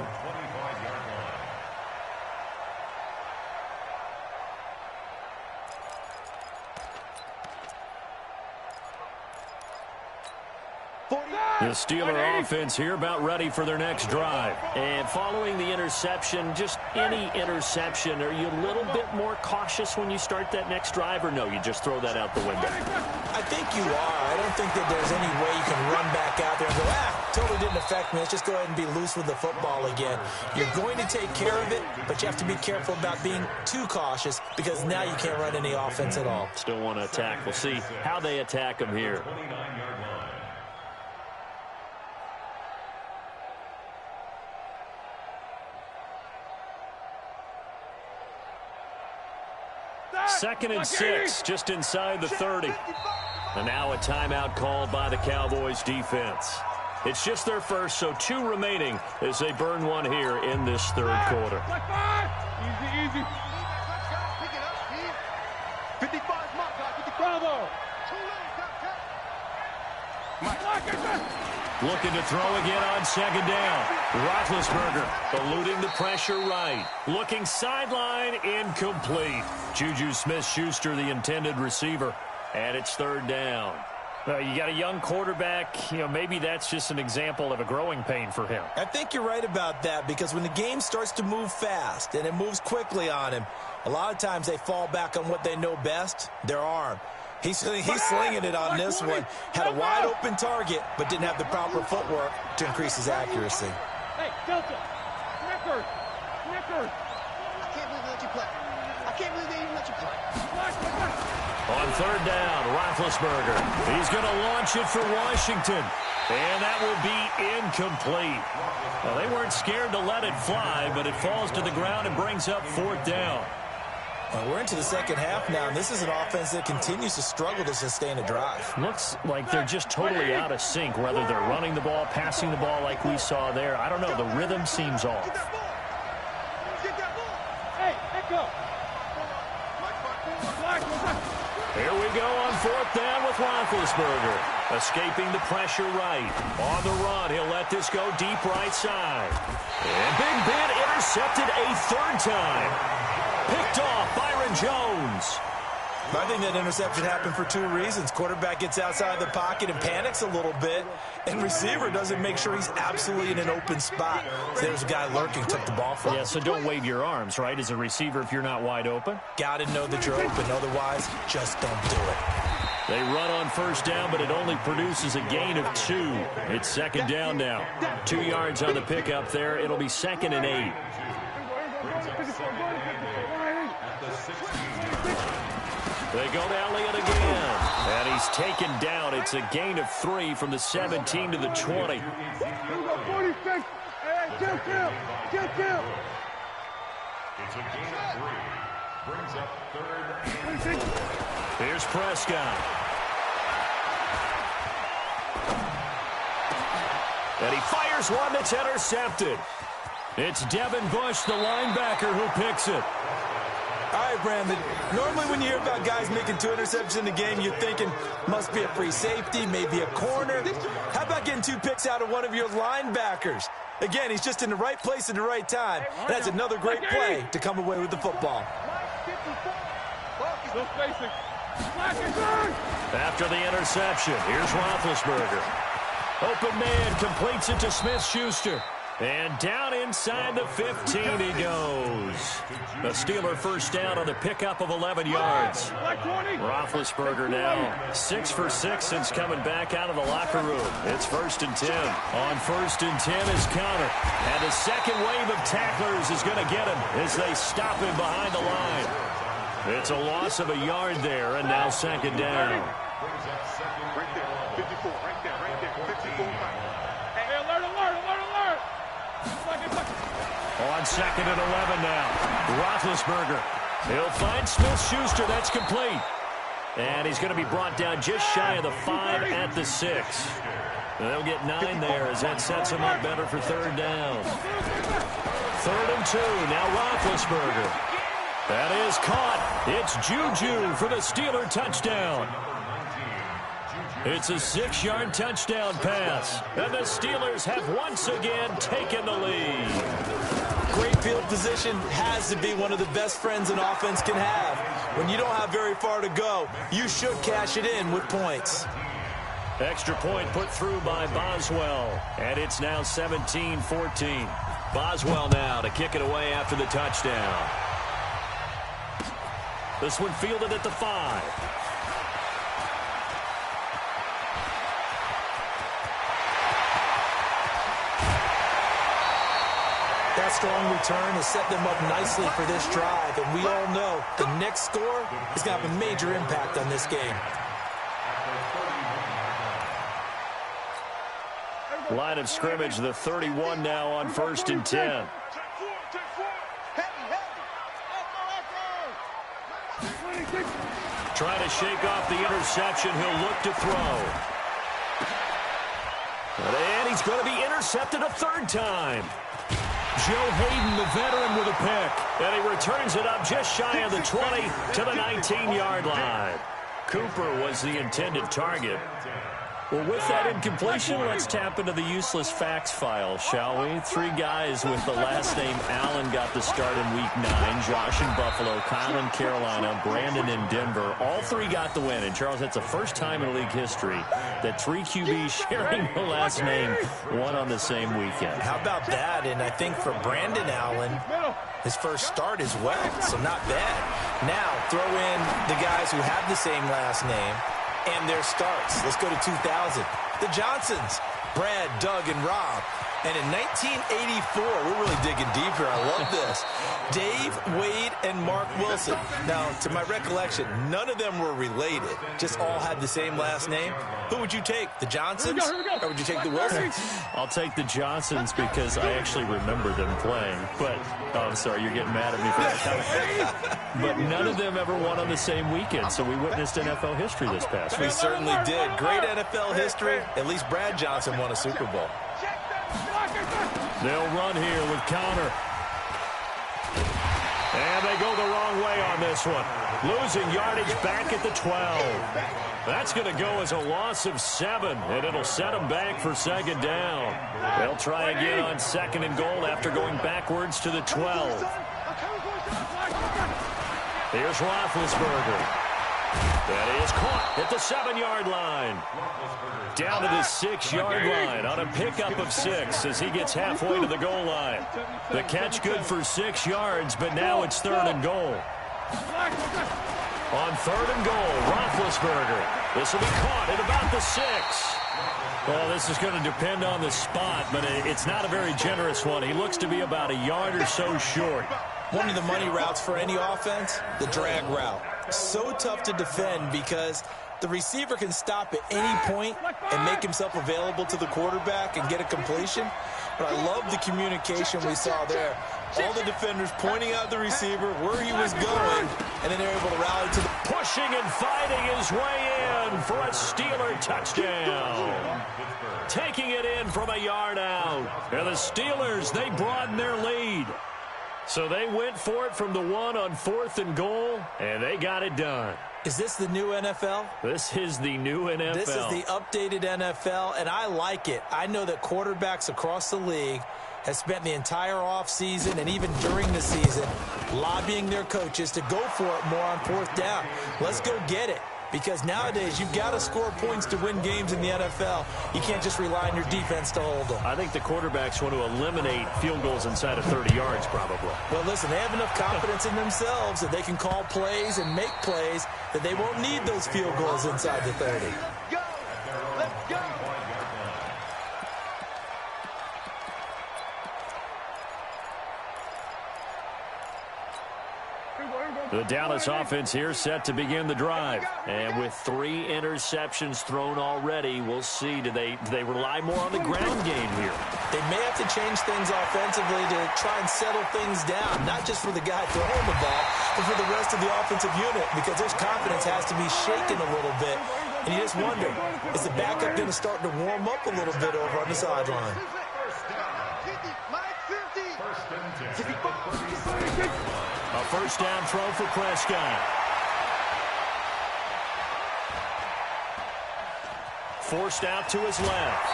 Speaker 1: The Steeler offense here about ready for their next drive. And following the interception, just any interception, are you a little bit more cautious when you start that next drive, or no, you just throw that out the window?
Speaker 2: I think you are. I don't think that there's any way you can run back out there and go, totally didn't affect me. Let's just go ahead and be loose with the football again. You're going to take care of it, but you have to be careful about being too cautious because now you can't run any offense at all.
Speaker 1: Still want to attack. We'll see how they attack them here. Second and 6, just inside the 30. And now a timeout called by the Cowboys defense. It's just their first, so 2 remaining as they burn one here in this third quarter.
Speaker 3: Easy, easy. 55 Bravo.
Speaker 1: Looking to throw again on second down. Roethlisberger eluding the pressure right. Looking sideline, incomplete. Juju Smith-Schuster, the intended receiver. And it's third down. You got a young quarterback. Maybe that's just an example of a growing pain for him.
Speaker 2: I think you're right about that because when the game starts to move fast and it moves quickly on him, a lot of times they fall back on what they know best, their arm. He's slinging it on this one. Had a wide open target, but didn't have the proper footwork to increase his accuracy.
Speaker 3: Hey, Delta. Snickers. I can't believe they let you play. I can't believe they even let you play.
Speaker 1: On third down, Roethlisberger. He's going to launch it for Washington. And that will be incomplete. Well, they weren't scared to let it fly, but it falls to the ground and brings up fourth down.
Speaker 2: Well, we're into the second half now, and this is an offense that continues to struggle to sustain a drive.
Speaker 1: Looks like they're just totally out of sync, whether they're running the ball, passing the ball like we saw there. I don't know. The rhythm seems off.
Speaker 3: Hey, let go.
Speaker 1: Here we go on 4th down with Roethlisberger. Escaping the pressure right. On the run, he'll let this go deep right side. And Big Ben intercepted a 3rd time. Picked off Byron Jones.
Speaker 2: I think that interception happened for 2 reasons. Quarterback gets outside the pocket and panics a little bit, and receiver doesn't make sure he's absolutely in an open spot. So there's a guy lurking, took the ball from him.
Speaker 1: Yeah, so don't wave your arms, right, as a receiver if you're not wide open.
Speaker 2: Got to know that you're open. Otherwise, just don't do it.
Speaker 1: They run on 1st down, but it only produces a gain of 2. It's 2nd down now. 2 yards on the pickup there. It'll be 2nd and 8. They go to Elliott again. And he's taken down. It's a gain of 3 from the 17 to the 20.
Speaker 3: Here we go, 46. Hey, chill.
Speaker 4: It's a gain of 3. Brings up 3rd and 8.
Speaker 1: Here's Prescott. And he fires one that's intercepted. It's Devin Bush, the linebacker, who picks it.
Speaker 2: All right, Brandon. Normally when you hear about guys making 2 interceptions in the game, you're thinking must be a free safety, maybe a corner. How about getting 2 picks out of one of your linebackers? Again, he's just in the right place at the right time. That's another great play to come away with the football.
Speaker 1: After the interception, here's Roethlisberger. Open man completes it to Smith-Schuster. And down inside the 15 he goes. The Steeler 1st down on the pickup of 11 yards. Roethlisberger now 6 for 6 since coming back out of the locker room. It's 1st and 10. On 1st and 10 is Connor. And the second wave of tacklers is going to get him as they stop him behind the line. It's a loss of a yard there, and now 2nd down.
Speaker 3: Right there, 54, right there, 54. Hey, alert.
Speaker 1: On 2nd and 11 now. Roethlisberger. He'll find Smith-Schuster. That's complete. And he's going to be brought down just shy of the 5 at the 6. They'll get 9 there as that sets him up better for 3rd down. 3rd and 2. Now Roethlisberger. That is caught. It's Juju for the Steeler touchdown. It's a 6-yard touchdown pass. And the Steelers have once again taken the lead.
Speaker 2: Great field position has to be one of the best friends an offense can have. When you don't have very far to go, you should cash it in with points.
Speaker 1: Extra point put through by Boswell. And it's now 17-14. Boswell now to kick it away after the touchdown. This one fielded at the 5.
Speaker 2: That strong return has set them up nicely for this drive, and we all know the next score is going to have a major impact on this game.
Speaker 1: Line of scrimmage, the 31 now on 1st and 10. Trying to shake off the interception. He'll look to throw. And he's going to be intercepted a 3rd time. Joe Hayden, the veteran, with a pick. And he returns it up just shy of the 20 to the 19-yard line. Cooper was the intended target. Well, with that incompletion, let's tap into the useless facts file, shall we? 3 guys with the last name Allen got the start in Week 9. Josh in Buffalo, Kyle in Carolina, Brandon in Denver. All 3 got the win. And, Charles, that's the first time in league history that 3 QBs sharing the last name won on the same weekend.
Speaker 2: How about that? And I think for Brandon Allen, his first start as well, so not bad. Now, throw in the guys who have the same last name and their starts. Let's go to 2000. The Johnsons, Brad, Doug, and Rob. And in 1984, we're really digging deep here. I love this. Dave, Wade, and Mark Wilson. Now, to my recollection, none of them were related. Just all had the same last name. Who would you take, the Johnsons, or would you take the Wilsons?
Speaker 1: I'll take the Johnsons because I actually remember them playing. But, oh, I'm sorry, you're getting mad at me for that comment. But none of them ever won on the same weekend, so we witnessed NFL history this past week.
Speaker 2: We certainly did. Great NFL history. At least Brad Johnson won a Super Bowl.
Speaker 1: They'll run here with Connor. And they go the wrong way on this one. Losing yardage back at the 12. That's going to go as a loss of 7, and it'll set them back for second down. They'll try again on 2nd and goal after going backwards to the 12. Here's Roethlisberger. That is caught at the 7-yard line. Down to the 6-yard line on a pickup of 6 as he gets halfway to the goal line. The catch good for 6 yards, but now it's 3rd and goal. On 3rd and goal, Roethlisberger. This will be caught at about the 6. Well, this is going to depend on the spot, but it's not a very generous one. He looks to be about a yard or so short.
Speaker 2: One of the money routes for any offense, the drag route. So tough to defend because the receiver can stop at any point and make himself available to the quarterback and get a completion. But I love the communication we saw there. All the defenders pointing out the receiver, where he was going, and then they're able to rally to the...
Speaker 1: Pushing and fighting his way in for a Steeler touchdown. Taking it in from a yard out. And the Steelers, they broaden their lead. So they went for it from the 1 on 4th and goal, and they got it done.
Speaker 2: Is this the new NFL?
Speaker 1: This is the new NFL.
Speaker 2: This is the updated NFL, and I like it. I know that quarterbacks across the league have spent the entire offseason and even during the season lobbying their coaches to go for it more on 4th down. Let's go get it. Because nowadays, you've got to score points to win games in the NFL. You can't just rely on your defense to hold them.
Speaker 1: I think the quarterbacks want to eliminate field goals inside of 30 yards, probably.
Speaker 2: Well, listen, they have enough confidence in themselves that they can call plays and make plays that they won't need those field goals inside the 30.
Speaker 3: Go! Let's go!
Speaker 1: The Dallas offense here set to begin the drive. And with 3 interceptions thrown already, we'll see. Do they rely more on the ground game here?
Speaker 2: They may have to change things offensively to try and settle things down, not just for the guy throwing the ball, but for the rest of the offensive unit, because their confidence has to be shaken a little bit. And you just wonder, is the backup going to start to warm up a little bit over on the sideline?
Speaker 1: A first down throw for Prescott. Forced out to his left.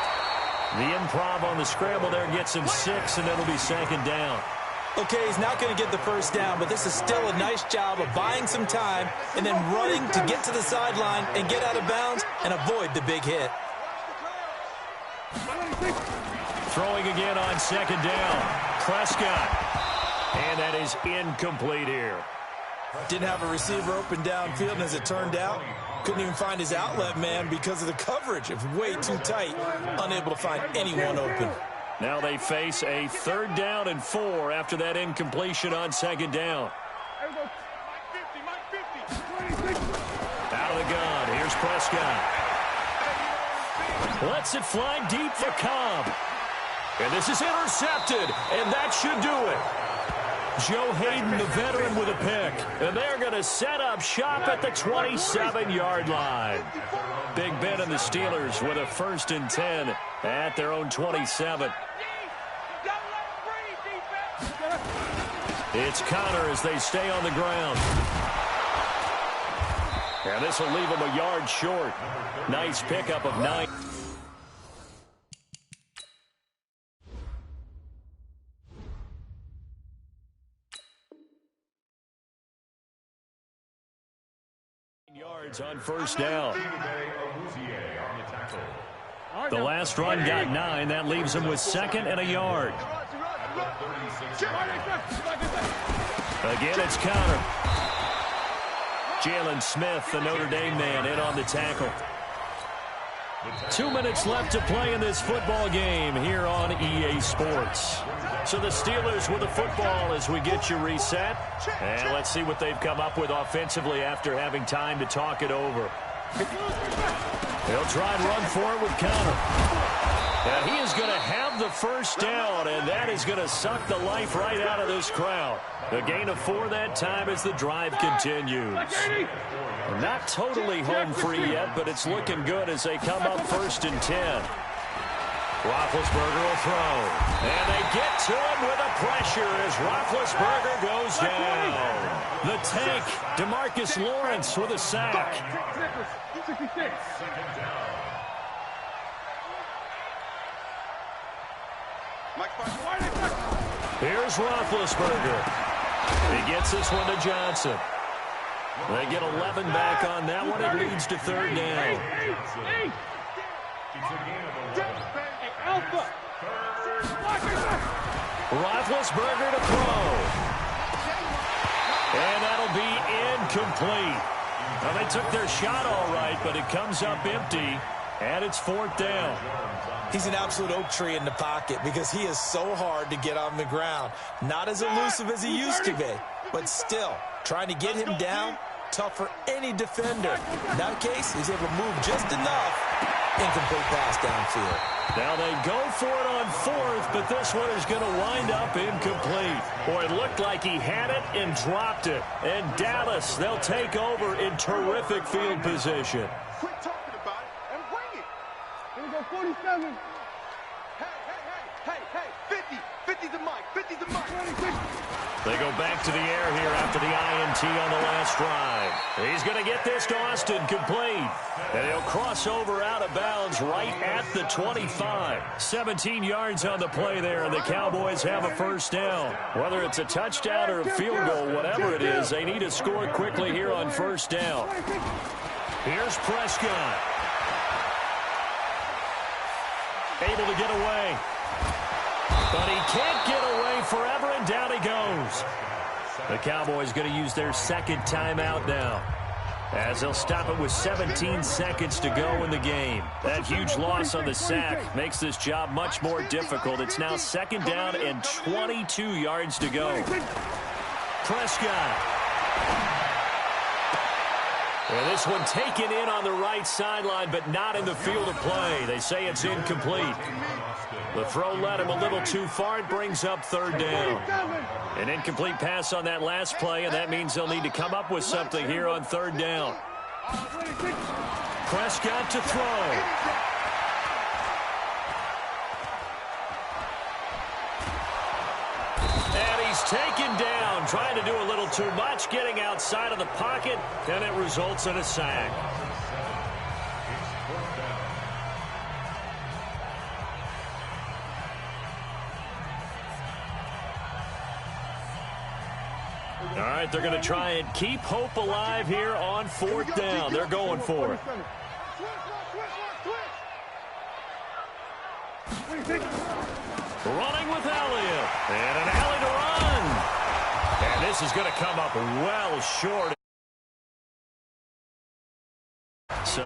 Speaker 1: The improv on the scramble there gets him 6, and it'll be 2nd down.
Speaker 2: Okay, he's not going to get the first down, but this is still a nice job of buying some time and then running to get to the sideline and get out of bounds and avoid the big hit.
Speaker 1: Throwing again on 2nd down. Prescott. And that is incomplete here.
Speaker 2: Didn't have a receiver open downfield, and as it turned out, couldn't even find his outlet man because of the coverage. It was way too tight, unable to find anyone open.
Speaker 1: Now they face a 3rd down and 4 after that incompletion on 2nd down. Out of the gun, here's Prescott. Lets it fly deep for Cobb. And this is intercepted, and that should do it. Joe Hayden, the veteran, with a pick. And they're going to set up shop at the 27-yard line. Big Ben and the Steelers with a 1st and 10 at their own 27. It's Connor as they stay on the ground. And this will leave them a yard short. Nice pickup of 9. Yards on first down. The last run got 9. That leaves him with 2nd and a yard. Again, it's Connor. Jalen Smith, the Notre Dame man, in on the tackle. 2 minutes left to play in this football game here on EA Sports. So the Steelers with the football as we get you reset. And let's see what they've come up with offensively after having time to talk it over. They'll try and run for it with Connor. And he is going to have the first down, and that is going to suck the life right out of this crowd. A gain of 4 that time as the drive continues. Not totally home free yet, but it's looking good as they come up 1st and 10. Roethlisberger will throw. And they get to him with a pressure as Roethlisberger goes down. The tank, DeMarcus Lawrence with a sack.
Speaker 3: 66.
Speaker 4: Second down.
Speaker 1: Here's Roethlisberger. He gets this one to Johnson. They get 11 back on that one. It leads to third down.
Speaker 4: It's a gain of 11.
Speaker 3: Alpha.
Speaker 1: Roethlisberger to throw. And that'll be incomplete. Well, they took their shot all right, but it comes up empty, and it's fourth down.
Speaker 2: He's an absolute oak tree in the pocket because he is so hard to get on the ground. Not as elusive as he used to be, but still, trying to get him down, tough for any defender. In that case, he's able to move just enough. Incomplete pass downfield.
Speaker 1: Now they go for it on fourth, but this one is going to wind up incomplete. Boy, it looked like he had it and dropped it. And Dallas, they'll take over in terrific field position.
Speaker 3: Quit talking about it and bring it. Here we go, 47. Hey, 50. 50's the mic. 50's the mic. 26.
Speaker 1: They go back to the air here after the INT on the last drive. He's going to get this to Austin complete. And he'll cross over out of bounds right at the 25. 17 yards on the play there, and the Cowboys have a first down. Whether it's a touchdown or a field goal, whatever it is, they need to score quickly here on first down. Here's Prescott. Able to get away. But he can't get away forever, and down he goes. The Cowboys going to use their second timeout now, as they'll stop it with 17 seconds to go in the game. That huge loss on the sack makes this job much more difficult. It's now second down and 22 yards to go. Prescott. Well, this one taken in on the right sideline, but not in the field of play. They say it's incomplete. The throw led him a little too far. It brings up third down. An incomplete pass on that last play, and that means they'll need to come up with something here on third down. Prescott to throw. And he's taken down, trying to do a little too much, getting outside of the pocket, and it results in a sack. All right, they're going to try and keep hope alive here on fourth down. They're going for it. Running with Elliott. And an alley to run. And this is going to come up well short. So